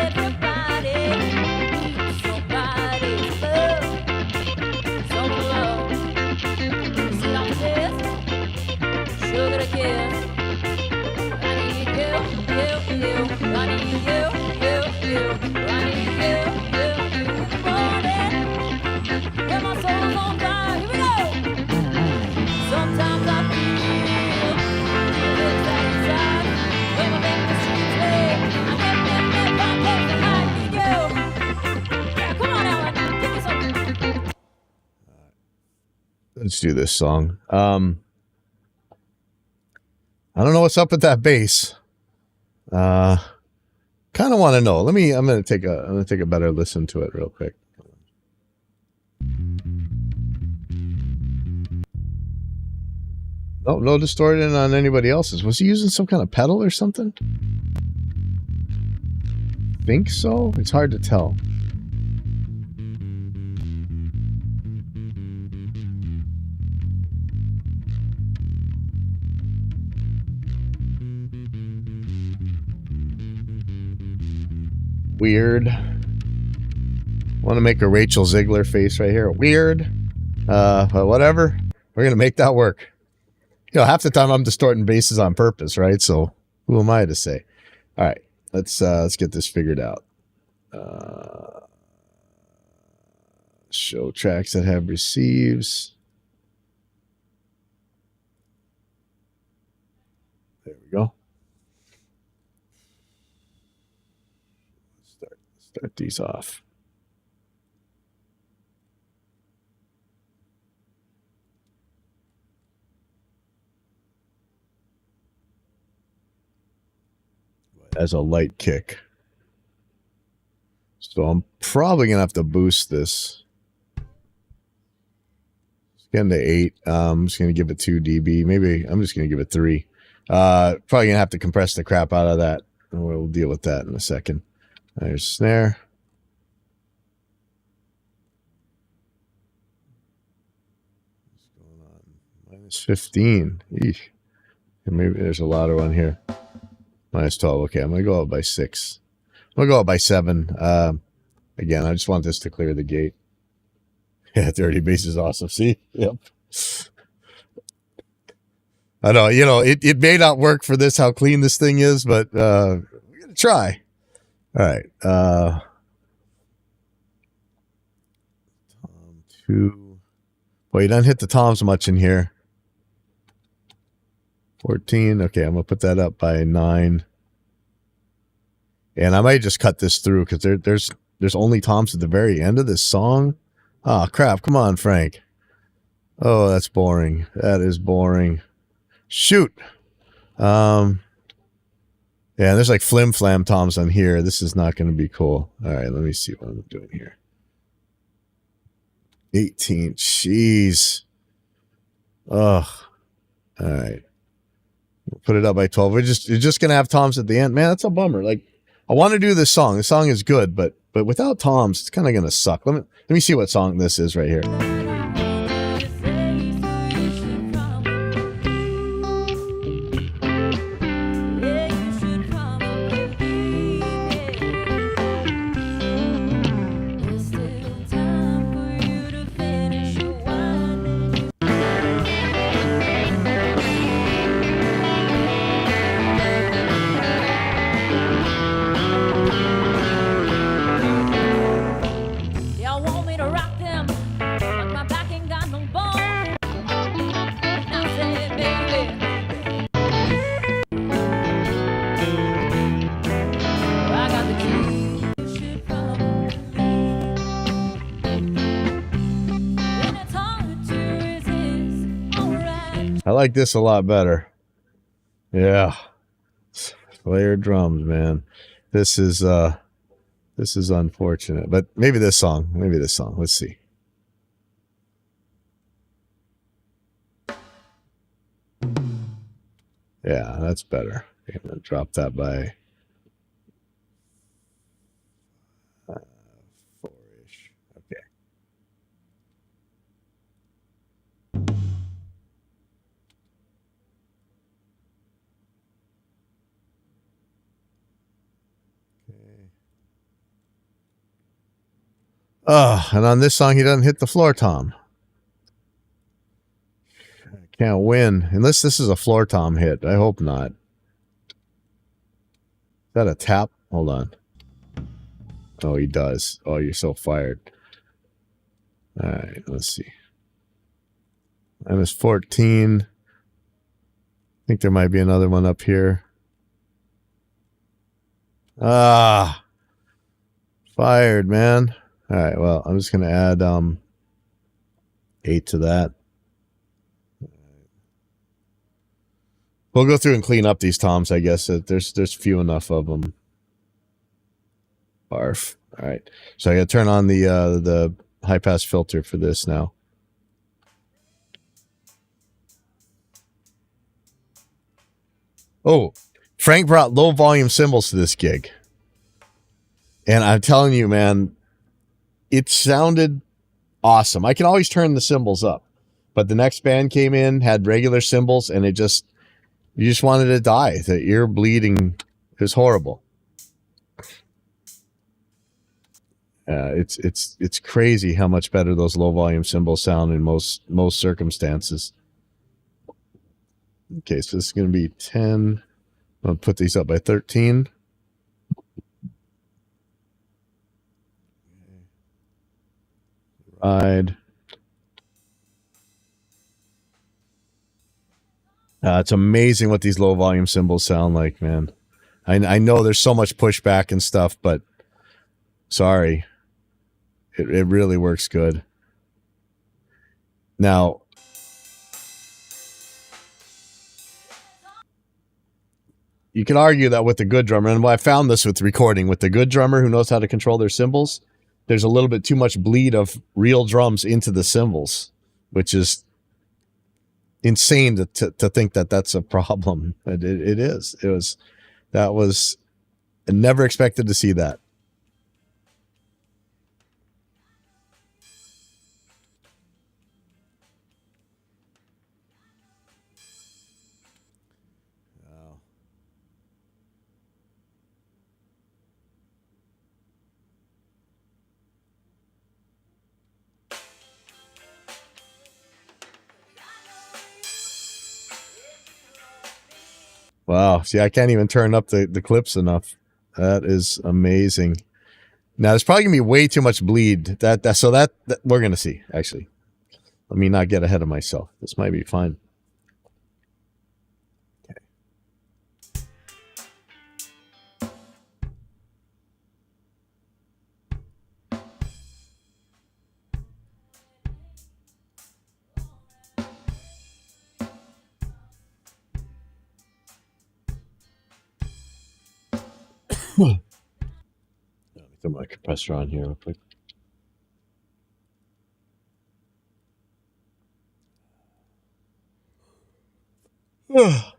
Everybody needs somebody to love. Someone love. Sit on this. Sugar to kiss. I need you. I need you. I need you. Morning, when my soul's on fire. Here we go. Sometimes I feel it's that inside. When I make the streets wait, I need you. Yeah, come on, Alan. Give me something. Let's do this song. I don't know what's up with that bass. Kind of want to know. I'm gonna take a better listen to it real quick. No distorting on anybody else's. Was he using some kind of pedal or something? Think so? It's hard to tell. Weird. Want to make a Rachel Ziegler face right here. Weird. But whatever. We're gonna make that work. You know, half the time I'm distorting basses on purpose, right? So who am I to say? All right, let's get this figured out. Show tracks that have receives. There we go. Start these off. As a light kick. So I'm probably gonna have to boost this. It's getting to 8. I'm just gonna give it 2 dB. Maybe I'm just gonna give it 3. Probably gonna have to compress the crap out of that. We'll deal with that in a second. There's snare. What's going on? Minus 15. Eesh. Maybe there's a louder one here. Minus 12. Okay, I'm going to go out by 6. I'm going to go out by 7. Again, I just want this to clear the gate. Yeah, 30 bass is awesome. See? Yep. I know, you know, it may not work for this, how clean this thing is, but we're going to try. All right. Tom 2. Well, you don't hit the toms much in here. 14. Okay, I'm going to put that up by 9. And I might just cut this through because there's only toms at the very end of this song. Oh, crap. Come on, Frank. Oh, that's boring. That is boring. Shoot. Yeah, there's like flim-flam toms on here. This is not going to be cool. All right, let me see what I'm doing here. 18. Jeez. Ugh. All right. We'll put it up by 12. You're just going to have toms at the end. Man, that's a bummer. Like, I want to do this song. The song is good, but without toms, it's kind of going to suck. Let me see what song this is right here. Y'all want me to rock them? I like this a lot better. Yeah. Slayer drums, man. This is unfortunate. But maybe this song. Let's see. Yeah, that's better. Okay, I'm gonna drop that by 4-ish. Okay. Oh, and on this song, he doesn't hit the floor tom. Can't win. Unless this is a floor tom hit. I hope not. Is that a tap? Hold on. Oh, he does. Oh, you're so fired. All right, let's see. -14. I think there might be another one up here. Ah. Fired, man. All right, well, I'm just going to add 8 to that. We'll go through and clean up these toms, I guess. There's few enough of them. Barf. All right. So I got to turn on the high pass filter for this now. Oh, Frank brought low volume cymbals to this gig. And I'm telling you, man, it sounded awesome. I can always turn the cymbals up. But the next band came in, had regular cymbals, and you just wanted to die. The ear bleeding is horrible. It's crazy how much better those low volume cymbals sound in most circumstances. Okay, so this is going to be 10. I'll put these up by 13. Ride. It's amazing what these low volume cymbals sound like, man. I know there's so much pushback and stuff, but sorry. It really works good. Now, you can argue that with the good drummer, and I found this with recording, with the good drummer who knows how to control their cymbals, there's a little bit too much bleed of real drums into the cymbals, which is insane to think that that's a problem. But it is. I never expected to see that. Wow. See, I can't even turn up the clips enough. That is amazing. Now, there's probably going to be way too much bleed. So that we're going to see, actually. Let me not get ahead of myself. This might be fine. Okay. Let me throw my compressor on here real quick.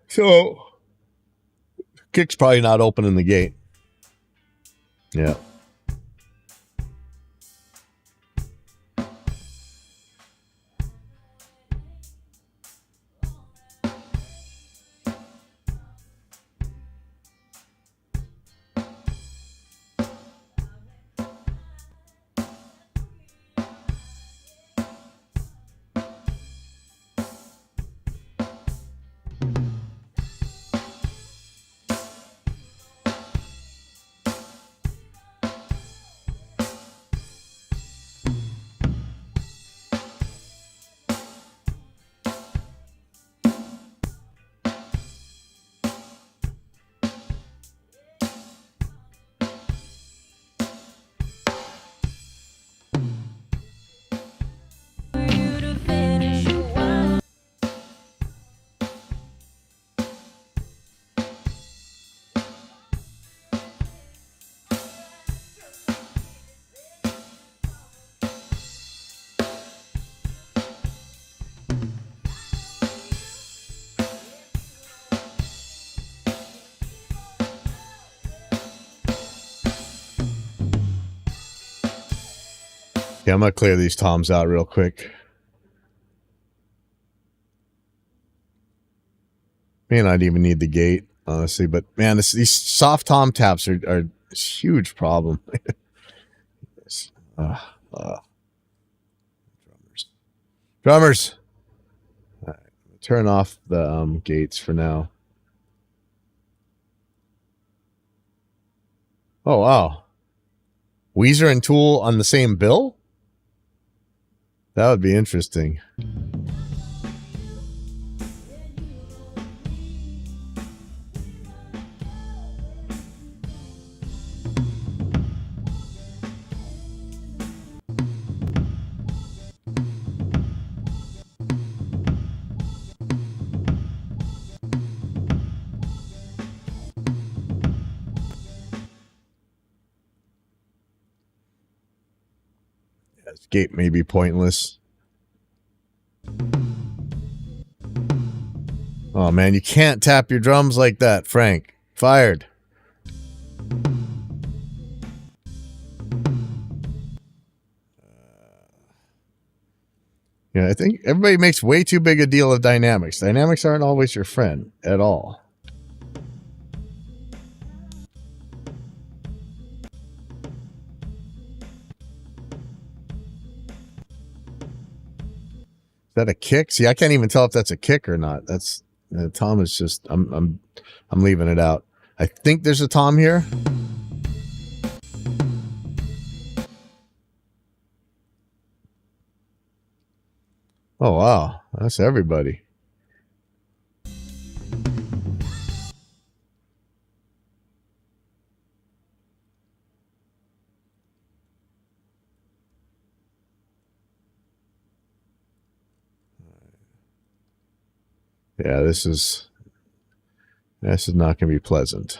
So, kick's probably not opening the gate. Yeah. Yeah, I'm gonna clear these toms out real quick. May not even need the gate, honestly, but man, these soft tom taps are a huge problem. uh, uh, drummers. All right, turn off the gates for now. Oh wow, Weezer and Tool on the same bill? That would be interesting. This gate may be pointless. Oh man, you can't tap your drums like that, Frank. Fired. Yeah, I think everybody makes way too big a deal of dynamics. Dynamics aren't always your friend at all. Is that a kick? See, I can't even tell if that's a kick or not. That's tom is just I'm leaving it out. I think there's a tom here. Oh wow, that's everybody. Yeah, this is not going to be pleasant.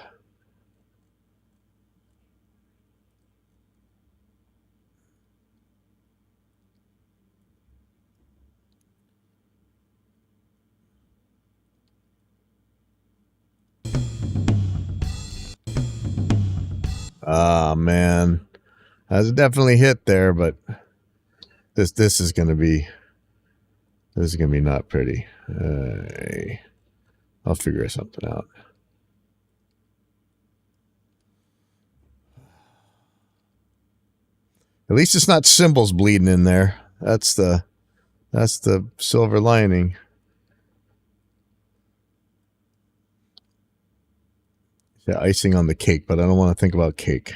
Ah man, that's definitely hit there, but this is going to be not pretty. I'll figure something out. At least it's not cymbals bleeding in there. That's the silver lining. Yeah, icing on the cake, but I don't want to think about cake. I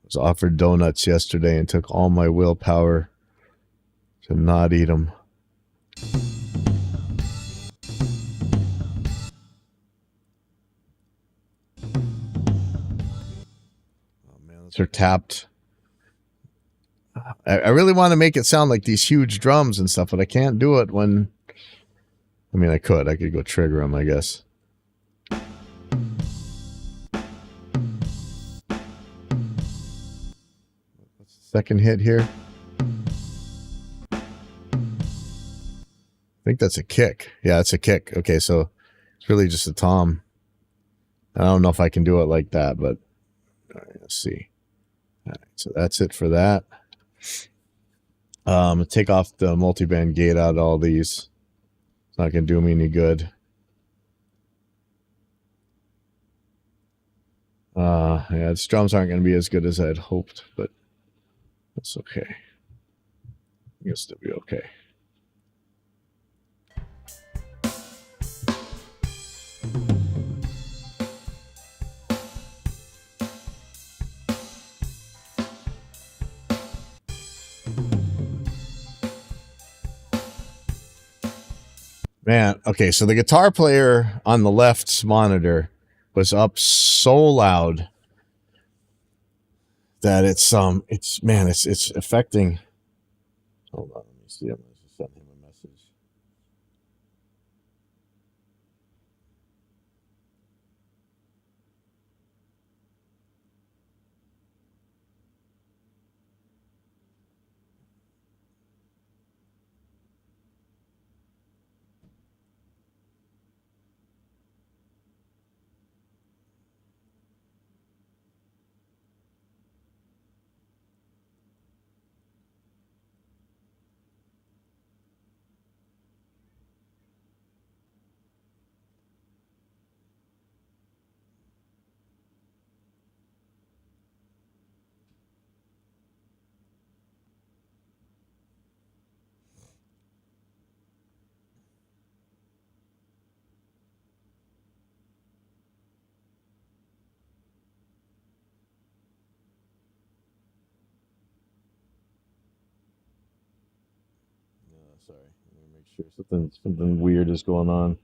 was offered donuts yesterday and took all my willpower to not eat them. Oh man, those are tapped. I really want to make it sound like these huge drums and stuff, but I can't do it when... I mean, I could go trigger them, I guess. What's the second hit here? I think that's a kick. Yeah, it's a kick. Okay, so it's really just a tom. I don't know if I can do it like that, but all right, let's see. All right, so that's it for that. Take off the multiband gate out of all these. It's not going to do me any good. Yeah, its drums aren't going to be as good as I'd hoped, but that's okay. I guess it'll be okay. Man, okay, so the guitar player on the left's monitor was up so loud that it's affecting. Hold on, let me see. I'm going to send him a message. Sorry, let me make sure something weird is going on.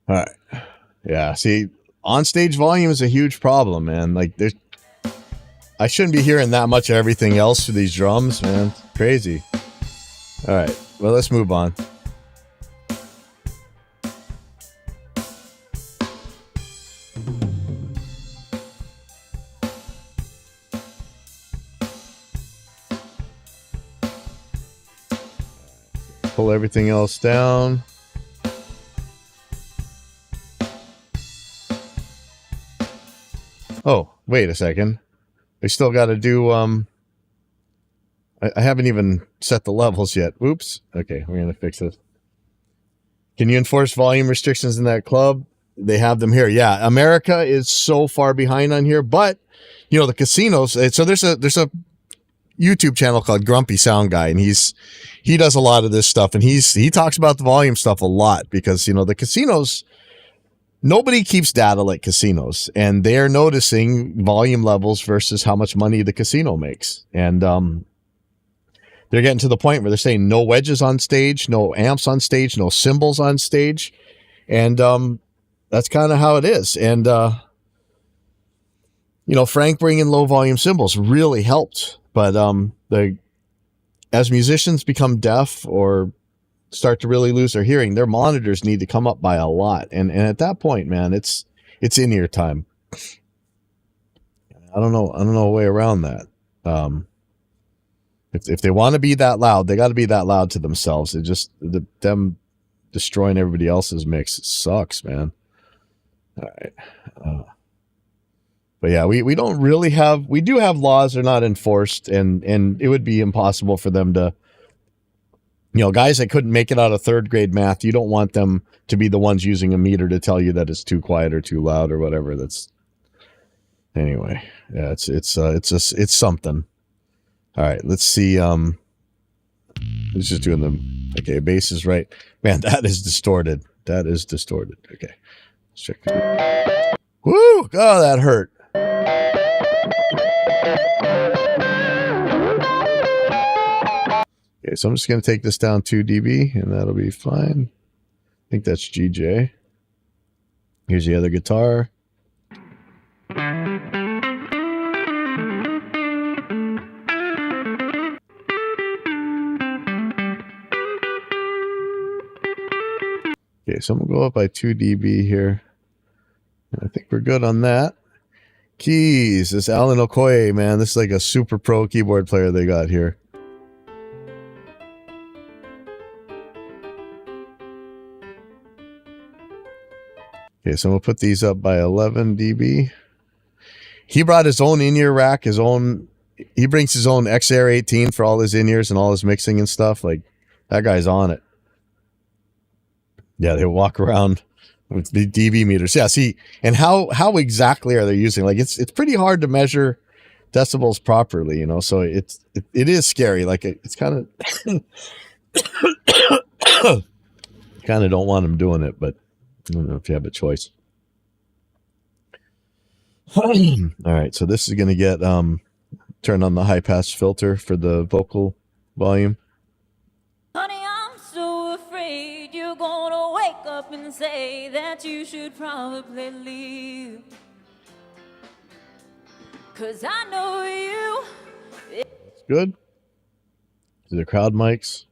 All right. Yeah. See, on stage volume is a huge problem, man. Like, I shouldn't be hearing that much of everything else for these drums, man. It's crazy. All right. Well, let's move on. Pull everything else down. Oh, wait a second. We still got to do, I haven't even set the levels yet. Oops. Okay, we're going to fix this. Can you enforce volume restrictions in that club? They have them here. Yeah, America is so far behind on here, but, you know, the casinos, so there's a YouTube channel called Grumpy Sound Guy, and he does a lot of this stuff, and he talks about the volume stuff a lot because, you know, the casinos, nobody keeps data like casinos, and they're noticing volume levels versus how much money the casino makes. And they're getting to the point where they're saying no wedges on stage, no amps on stage, no cymbals on stage. And that's kind of how it is. And, you know, Frank bringing low volume cymbals really helped. But as musicians become deaf or start to really lose their hearing, their monitors need to come up by a lot. And at that point, man, it's in-ear time. I don't know a way around that. If they want to be that loud, they got to be that loud to themselves. It just them destroying everybody else's mix. It sucks, man. All right. But yeah, we don't really have, we do have laws that are not enforced, and it would be impossible for them to, you know, guys that couldn't make it out of third grade math, you don't want them to be the ones using a meter to tell you that it's too quiet or too loud or whatever. That's, anyway, yeah, it's something. All right, let's see. Let's just doing the, okay, bass is right. Man, that is distorted. That is distorted. Okay, let's check. Woo! Oh, that hurt. Okay, so I'm just going to take this down 2 dB, and that'll be fine. I think that's GJ. Here's the other guitar. Okay, so I'm going to go up by 2 dB here. I think we're good on that. Keys, this Alan Okoye, man. This is like a super pro keyboard player they got here. Okay, so I'm going to put these up by 11 dB. He brought his own in-ear rack, he brings his own XR 18 for all his in-ears and all his mixing and stuff. Like, that guy's on it. Yeah, they walk around with the dB meters. Yeah, see, and how exactly are they using? Like, it's pretty hard to measure decibels properly, you know. So it is scary. Like, it's kind of kind of don't want them doing it, but I don't know if you have a choice. All right, so this is going to get turn on the high pass filter for the vocal volume. Honey, I'm so afraid you're gonna wake up and say that you should probably leave. 'Cause I know you. It's good. To the crowd mics.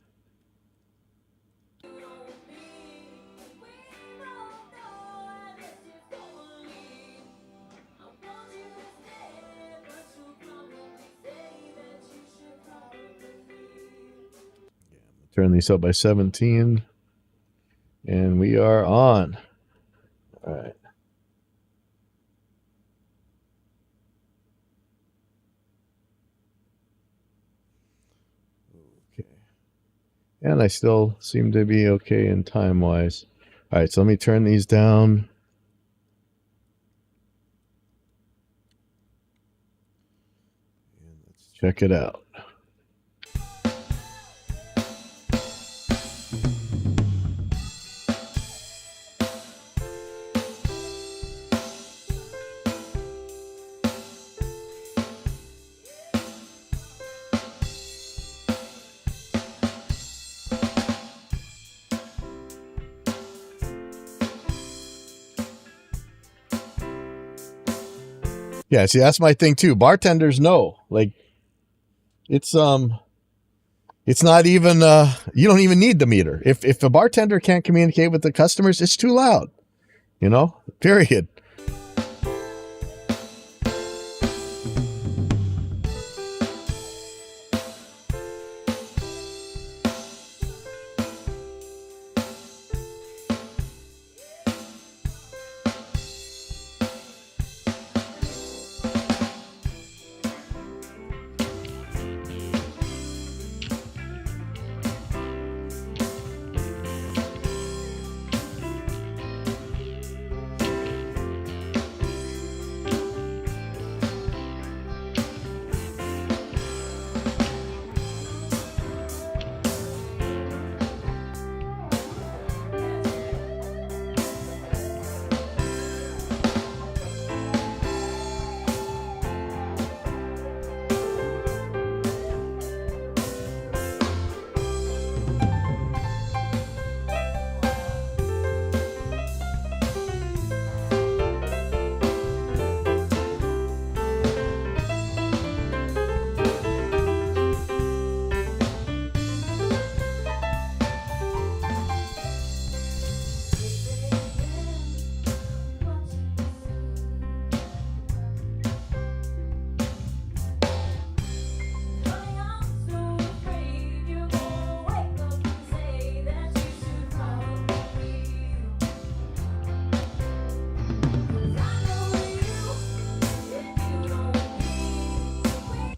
Turn these up by 17. And we are on. All right. Okay. And I still seem to be okay in time-wise. All right, so let me turn these down. check it out. Yeah, see, that's my thing too. Bartenders know, like, it's not even you don't even need the meter. If a bartender can't communicate with the customers, it's too loud. You know, period.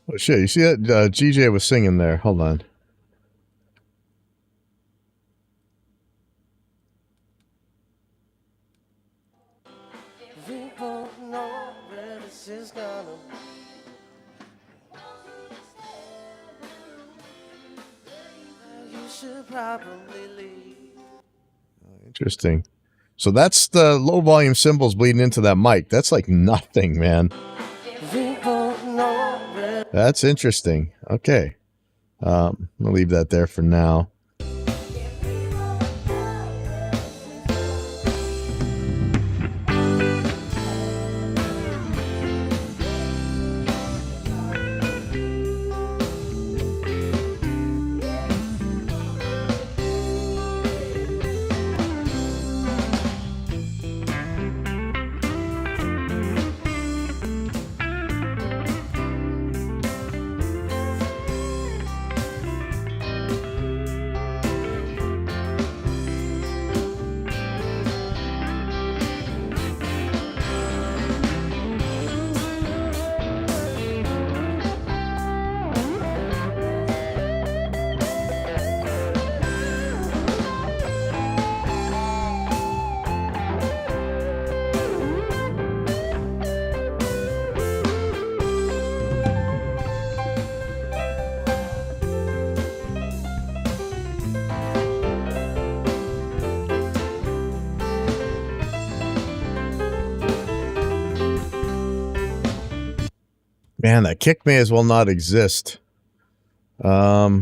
Oh shit! You see that GJ was singing there? Hold on. We both know where this is gonna be. You should probably leave. Interesting. So that's the low volume cymbals bleeding into that mic. That's like nothing, man. We both know where. That's interesting. Okay. I'll leave that there for now. Man, that kick may as well not exist. Yeah.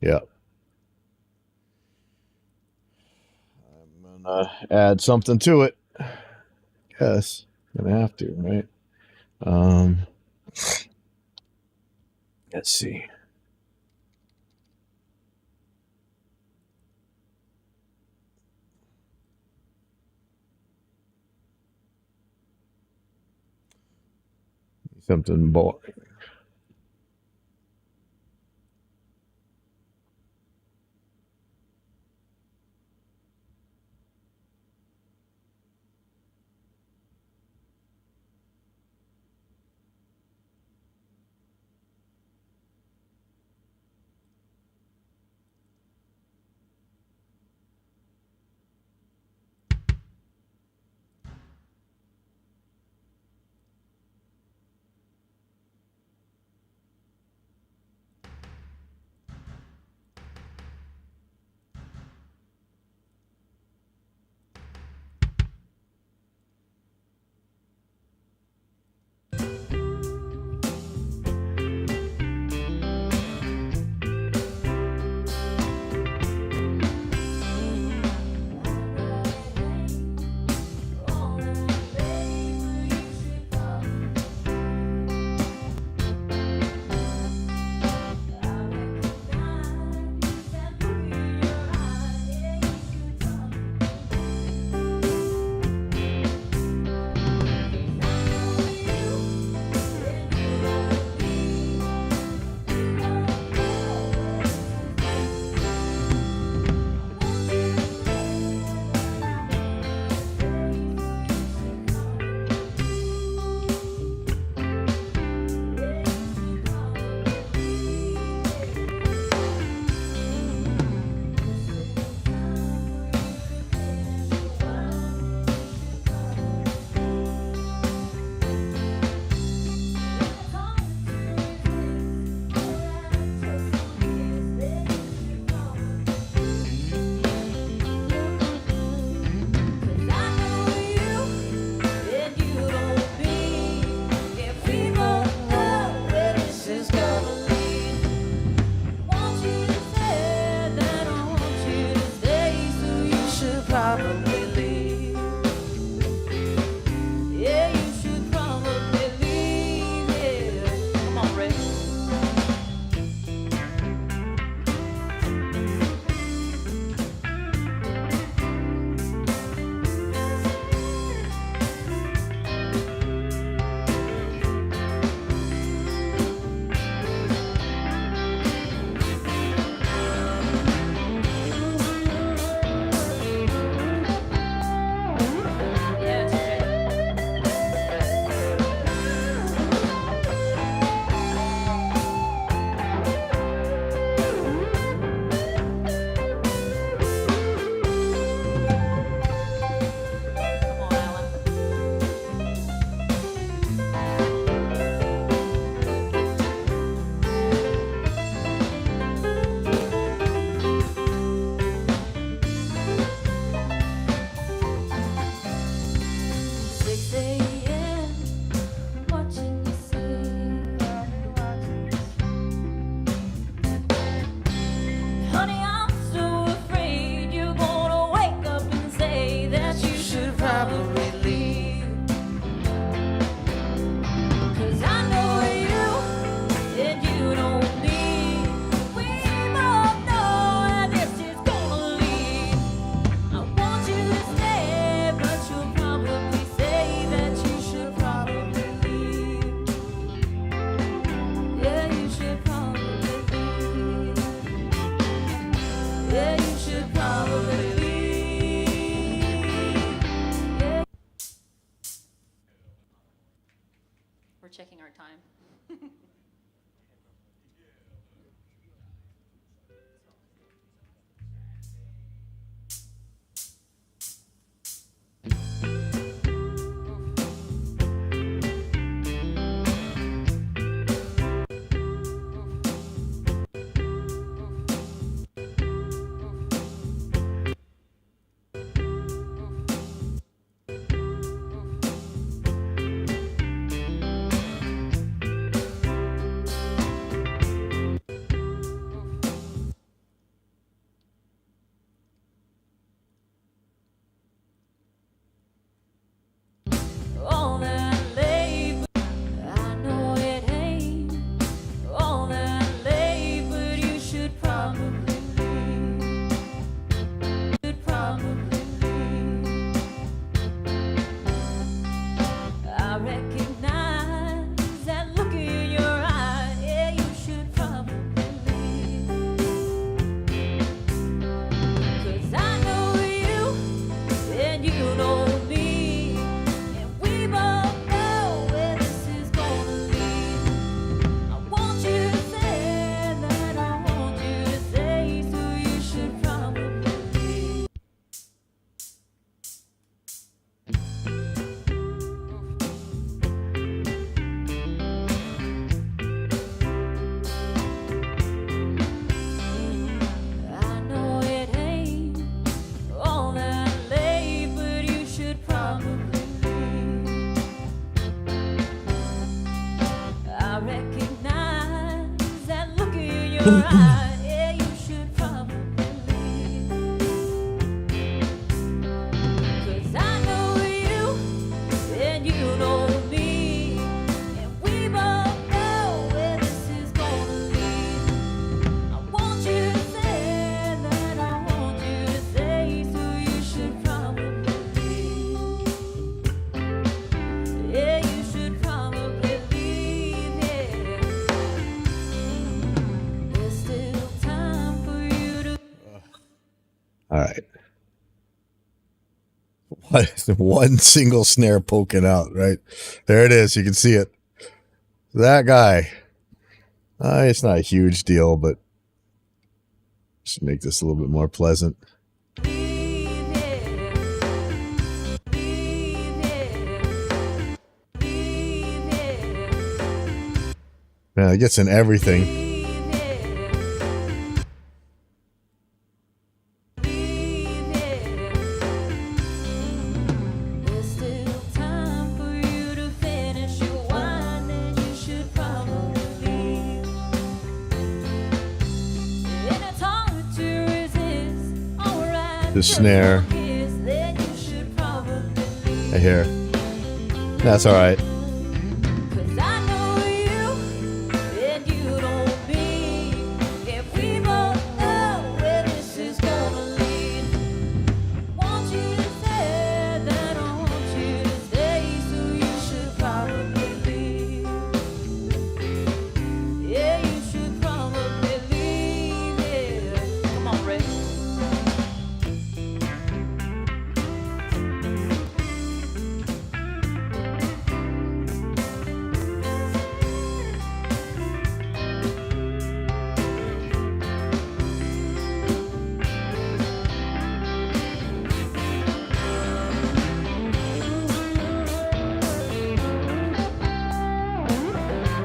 I'm gonna add something to it. Guess I'm gonna have to, right? Let's see. Something boring. alright. Yeah, you should probably leave. 'Cause I know you and you know me, and we both know where this is gonna lead. I want you to say that I want you to stay, so you should probably leave. Yeah, you should probably leave, yeah. There's still time for you to. All right. One single snare poking out, right? There it is. You can see it. That guy. It's not a huge deal, but just make this a little bit more pleasant. Man, it gets in everything. There's still time for you to finish your wine, and you should probably leave. And it's hard to resist. Alright, The just snare. one kiss, then you should probably leave. I hear. That's all right. 'Cause I know you and you know me, and we both know where this is gonna lead. Want you to say that I want you to stay, so you should probably leave. Yeah, you should probably leave. Yeah. Come on, Rick.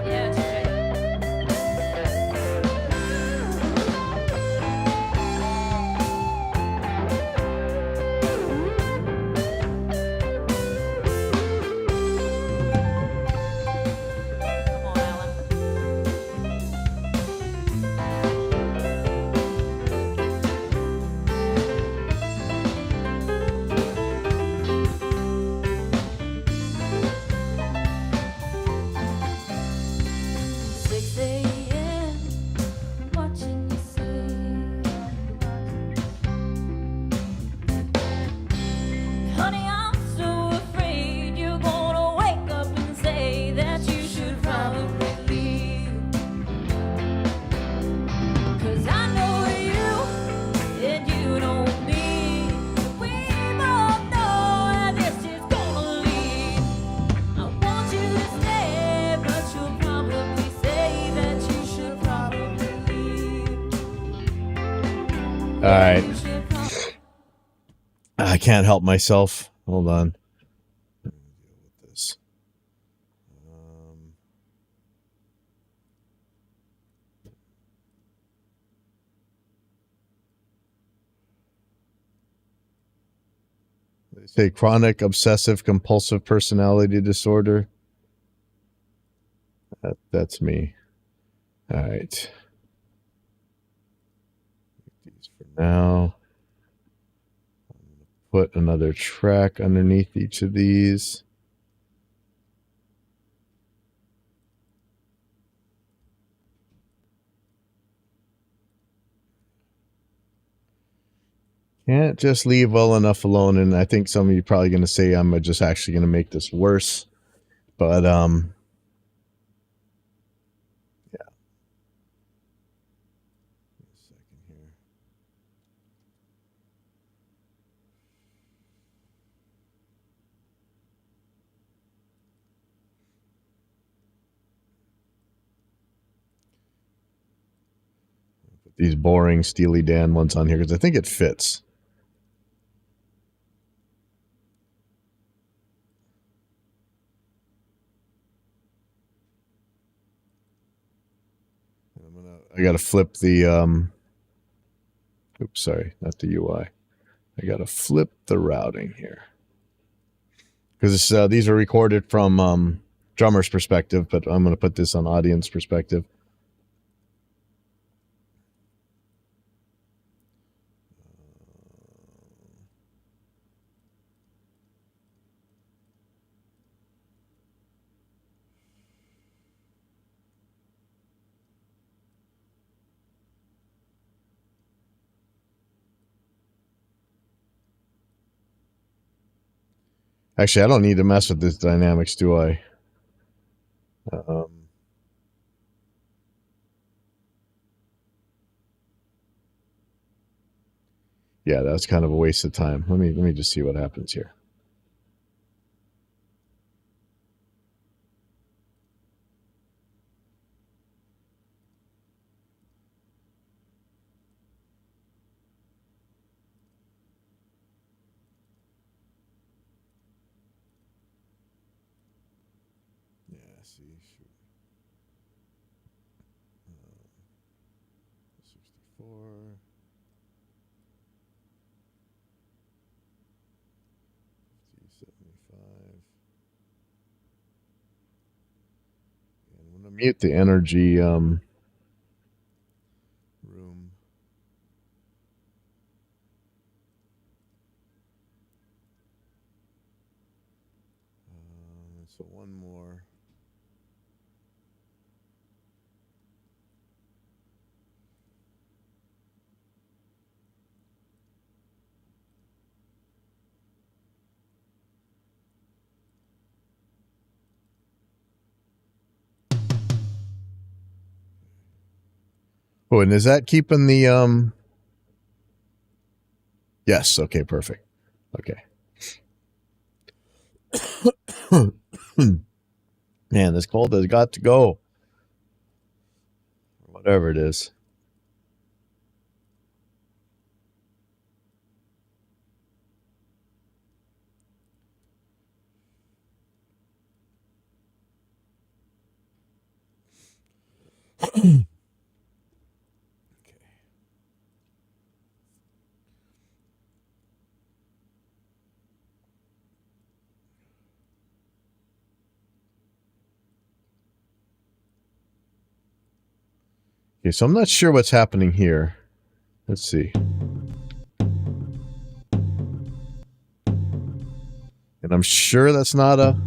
Yeah, TJ. Come on, Alan. Six a.m. watching you sleep. Honey, I'm so afraid you're gonna wake up and say that you should probably leave. 'Cause I know you and you know me. We both know how this is gonna lead. I want you to stay, but you'll probably say that you should probably leave. All right. You should probably. I can't help myself. Hold on. This. They say chronic obsessive compulsive personality disorder. That's me. All right. These for now. Put another track underneath each of these. Can't just leave well enough alone. And I think some of you are probably going to say I'm just actually going to make this worse. But, yeah. A second here. Put these boring Steely Dan ones on here because I think it fits. I got to flip the, oops, sorry, not the UI. I got to flip the routing here. Because these are recorded from drummer's perspective, but I'm going to put this on audience perspective. Actually, I don't need to mess with this dynamics, do I? Yeah, that's kind of a waste of time. Let me just see what happens here. Yeah, see, 64. 75. And I'm going to mute the energy room. So one more. Oh, and is that keeping the Yes, okay, perfect. Okay. Man, this cold has got to go. Whatever it is. Okay, so I'm not sure what's happening here. Let's see. And I'm sure that's not a...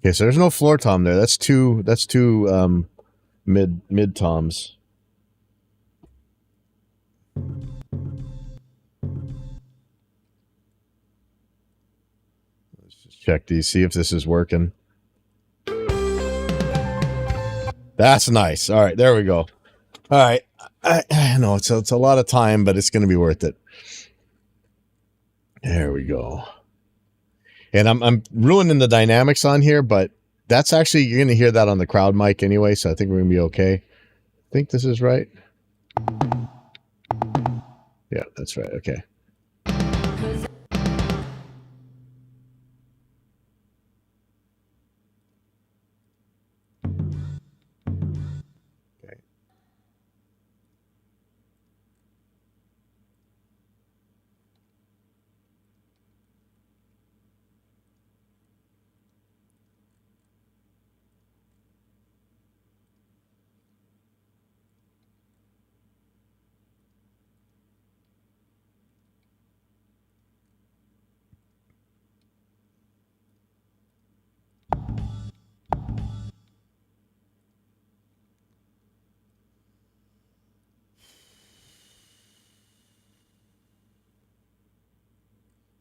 Okay, so there's no floor tom there. That's two mid toms. Let's just check these, see if this is working. That's nice. All right, there we go. All right. I know it's a lot of time, but it's going to be worth it. There we go. And I'm ruining the dynamics on here, but that's actually, you're going to hear that on the crowd mic anyway, so I think we're going to be okay. I think this is right. Yeah, that's right. Okay.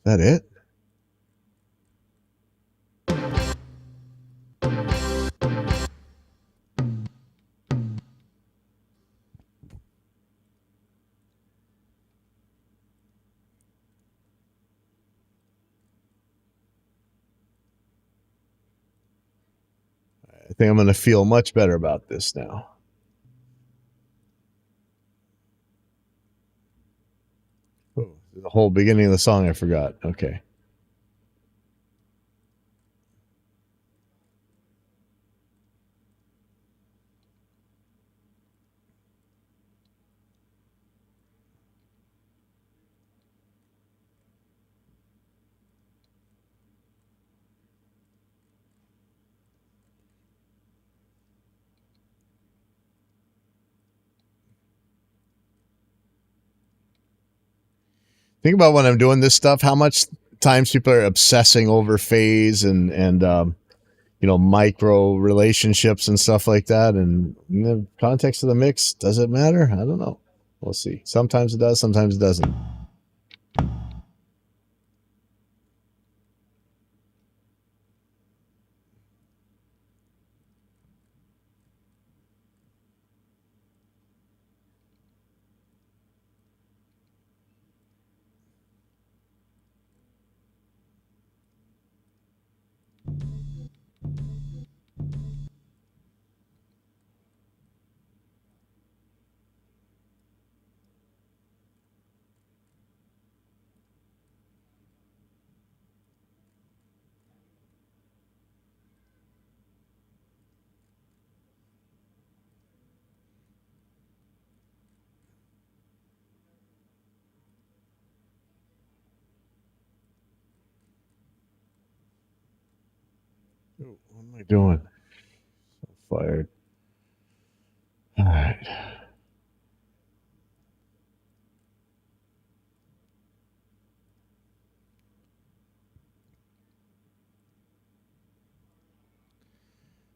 Is that it? I think I'm going to feel much better about this now. Oh, the whole beginning of the song I forgot. Okay. Think about when I'm doing this stuff, how much times people are obsessing over phase and micro relationships and stuff like that. And in the context of the mix, does it matter? I don't know. We'll see. Sometimes it does, sometimes it doesn't. What am I doing? So fired. All right.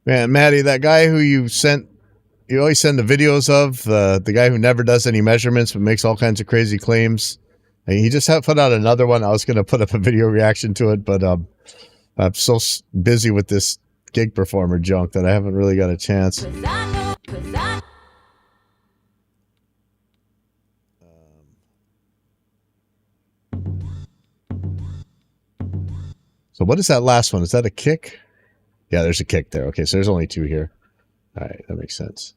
Man, Maddie, that guy who you always send the videos of, the guy who never does any measurements but makes all kinds of crazy claims. And he just put out another one. I was going to put up a video reaction to it, but I'm so busy with this gig performer junk that I haven't really got a chance. So what is that last one? Is that a kick? Yeah, there's a kick there. Okay, so there's only 2 here. All right, that makes sense.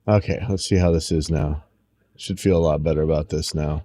Okay, let's see how this is now. Should feel a lot better about this now.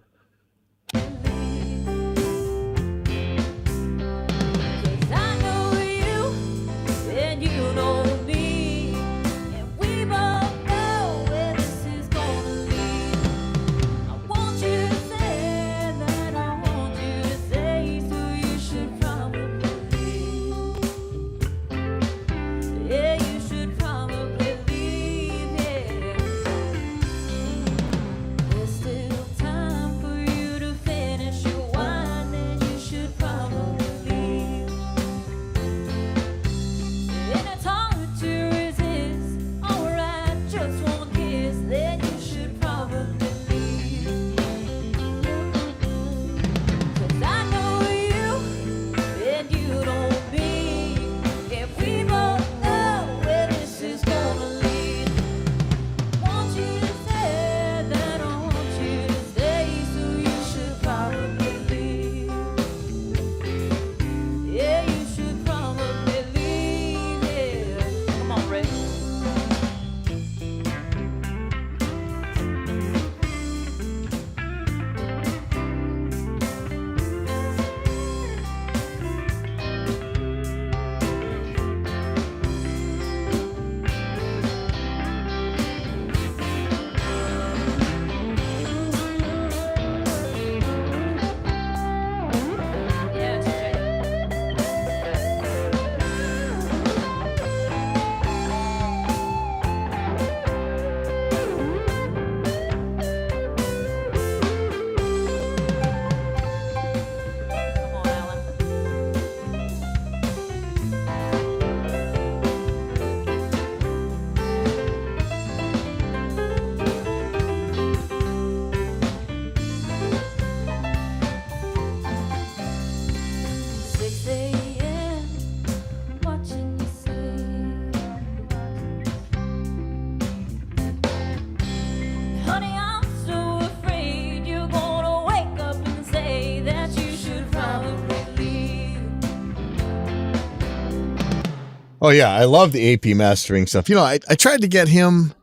Oh yeah, I love the AP mastering stuff. I tried to get him.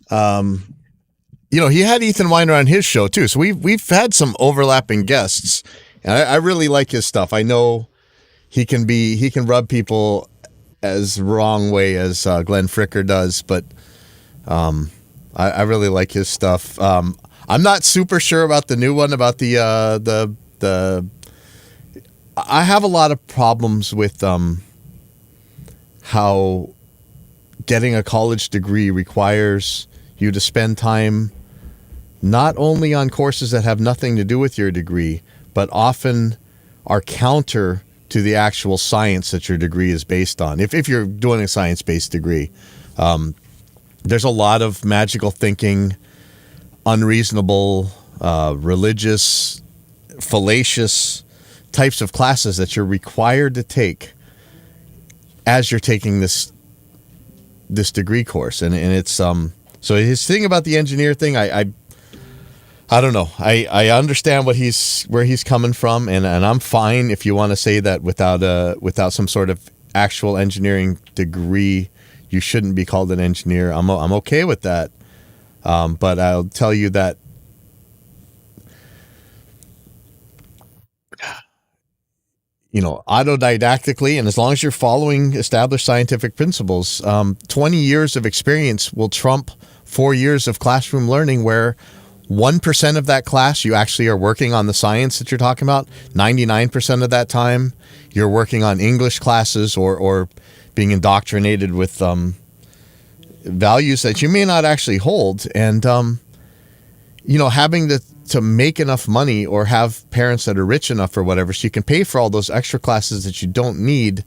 He had Ethan Weiner on his show too, so we've had some overlapping guests, and I really like his stuff. I know he can rub people as wrong way as Glenn Fricker does, but I really like his stuff. I'm not super sure about the new one about the. I have a lot of problems with how getting a college degree requires you to spend time not only on courses that have nothing to do with your degree, but often are counter to the actual science that your degree is based on. If you're doing a science-based degree, there's a lot of magical thinking, unreasonable, religious, fallacious types of classes that you're required to take as you're taking this degree course, and it's so his thing about the engineer thing, I don't know. I understand where he's coming from, and I'm fine if you want to say that without some sort of actual engineering degree, you shouldn't be called an engineer. I'm okay with that, but I'll tell you that autodidactically, and as long as you're following established scientific principles, 20 years of experience will trump 4 years of classroom learning where 1% of that class you actually are working on the science that you're talking about. 99% of that time you're working on English classes or being indoctrinated with values that you may not actually hold. And, having to make enough money or have parents that are rich enough or whatever so you can pay for all those extra classes that you don't need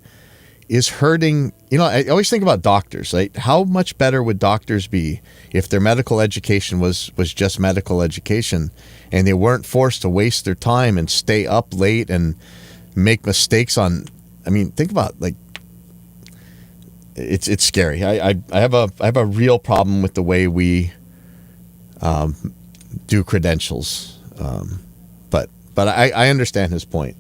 is hurting. I always think about doctors, right? How much better would doctors be if their medical education was just medical education and they weren't forced to waste their time and stay up late and make mistakes think about, like, it's scary. I have a real problem with the way we do credentials, but I understand his point.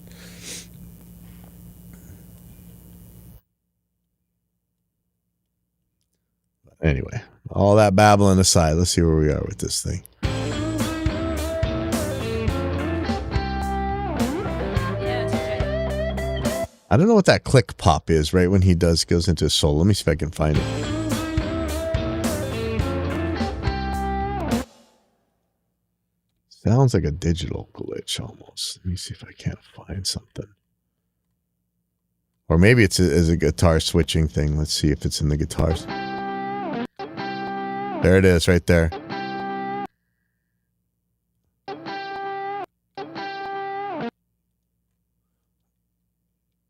Anyway, all that babbling aside, let's see where we are with this thing. I don't know what that click pop is right when he goes into his soul. Let me see if I can find it. Sounds like a digital glitch almost. Let me see if I can't find something. Or maybe it's a guitar switching thing. Let's see if it's in the guitars. There it is right there.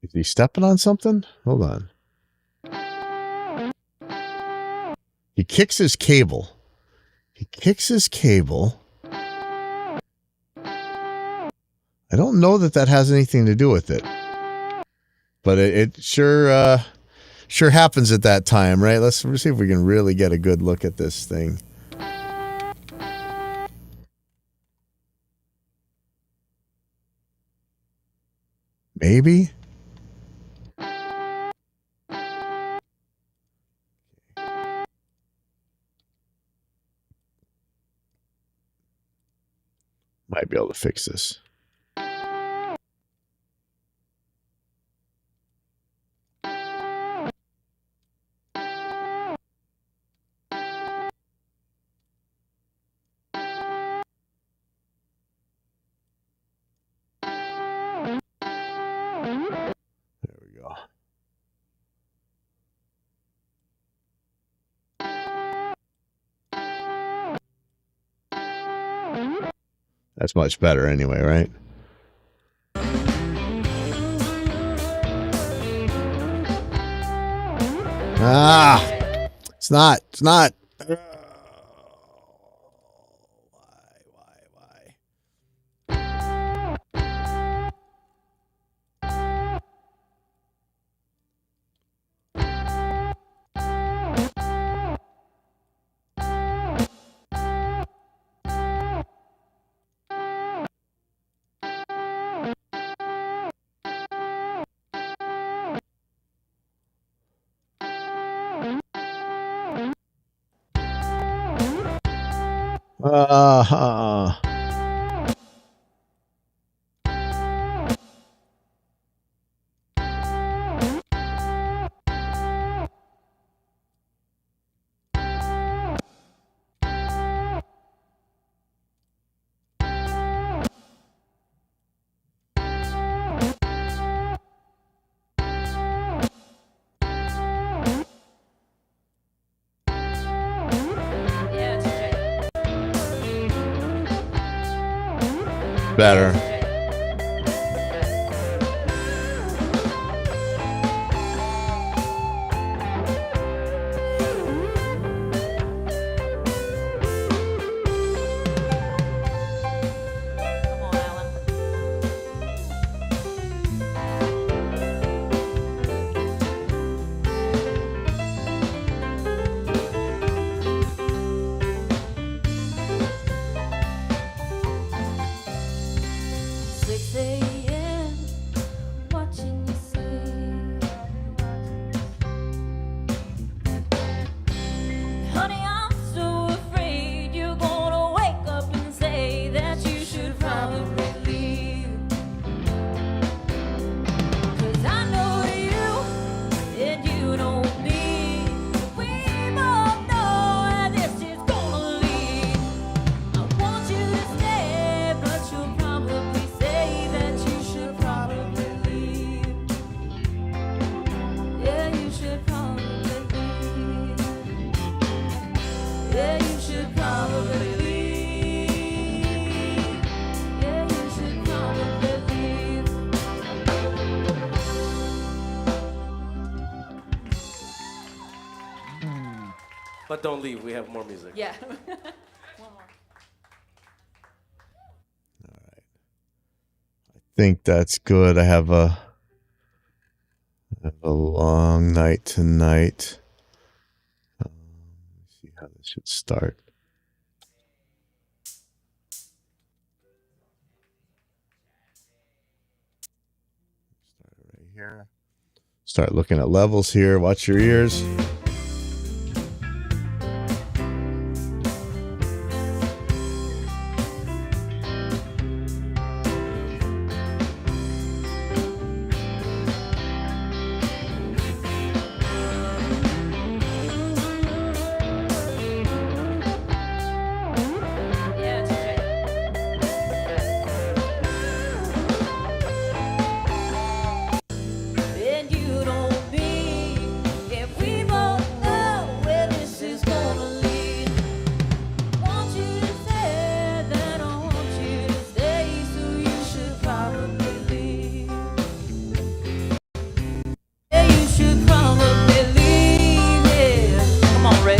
Is he stepping on something? Hold on. He kicks his cable. I don't know that has anything to do with it. But it sure happens at that time, right? Let's see if we can really get a good look at this thing. Maybe? Might be able to fix this. That's much better anyway, right? It's not. Uh-huh. Yeah, TJ. Better. Come on, Alan. Six a.m. watching you sleep. Honey, I'm so afraid you're gonna wake up and say that you should probably leave. 'Cause I know you and you know me. We both know how this is gonna lead. I want you to stay, but you'll probably say that you should probably leave. Yeah, you should probably leave. Yeah, you should probably leave. Yeah, you should probably leave. But don't leave, we have more music. Yeah. One more. Think that's good. I have a long night tonight. Let's see how this should start. Start right here. Start looking at levels here. Watch your ears. Yeah, TJ. And you know me, and we both know where this is gonna lead. Want you to say that I want you to stay, so you should probably leave. Yeah, you should probably leave. Yeah, come on, Ray.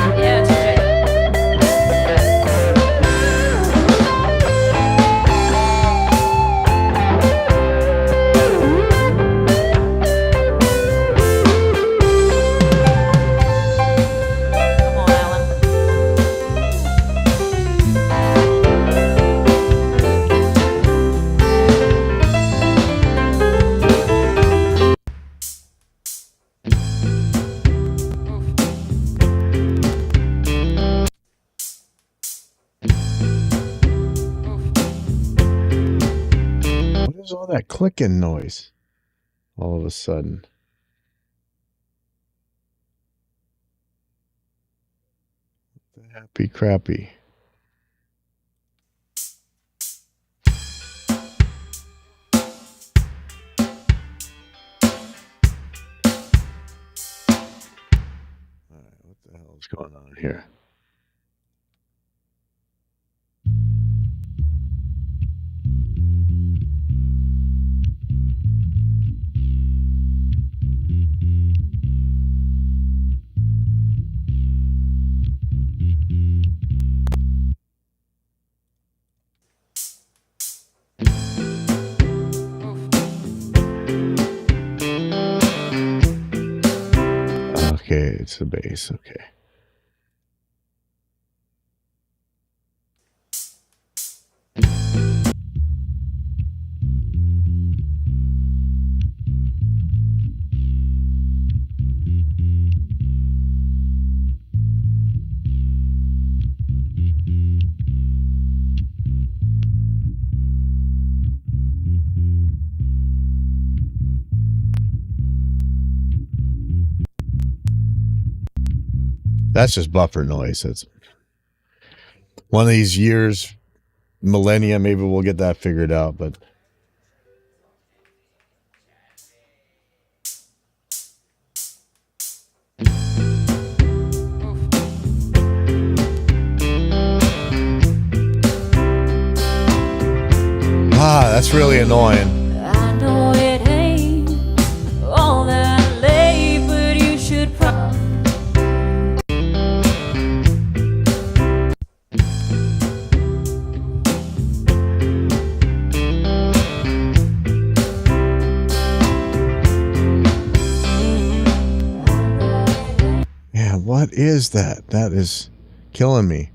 Yeah, TJ. Come on, Alan. What is all that clicking noise? All of a sudden. The happy crappy. All right, what the hell is going on here? Okay, it's the bass. Okay. That's just buffer noise. That's one of these years, millennia, maybe we'll get that figured out, but that's really annoying. I know it ain't all that late, but you should probably. Yeah, what is that? That is killing me.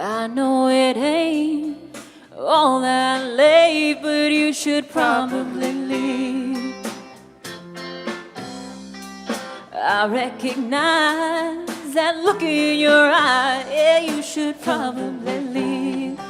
I know it ain't all that late, but you should probably leave. I recognize that look in your eye. Yeah, you should probably leave.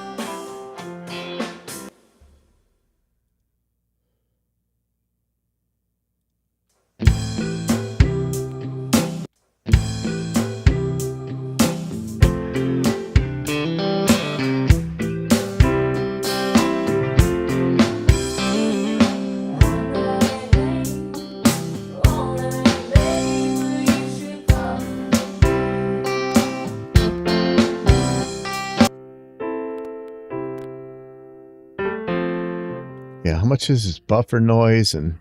Yeah, how much is this buffer noise? And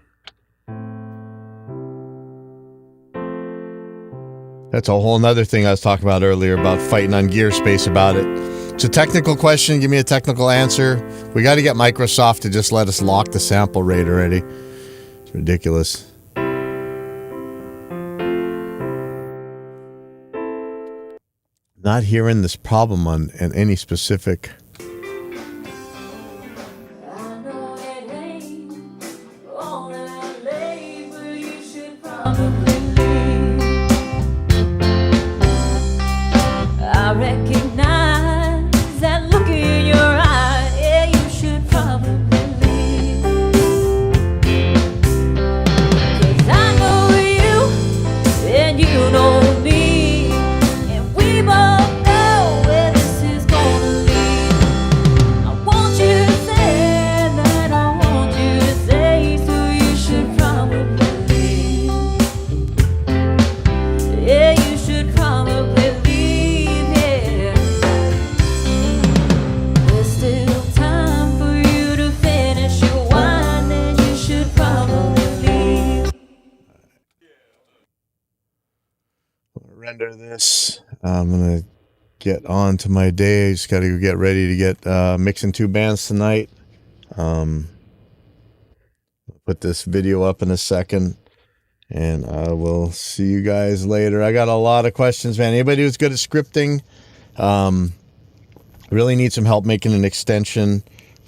that's a whole nother thing I was talking about earlier about fighting on Gearspace about it. It's a technical question. Give me a technical answer. We got to get Microsoft to just let us lock the sample rate already. It's ridiculous. Not hearing this problem on any specific. I recognize that look in your eye. Yeah, you should probably leave. 'Cause I know you and you know me, and we both know where this is gonna lead. I want you to say that I want you to say, so you should probably leave. Yeah, you should probably leave, yeah. There's still time for you to finish your wine, and you should probably leave. Render this. I'm going to get on to my day. I just got to get ready to get mixing 2 bands tonight. Put this video up in a second. And I will see you guys later. I got a lot of questions, man. Anybody who's good at scripting, really need some help making an extension.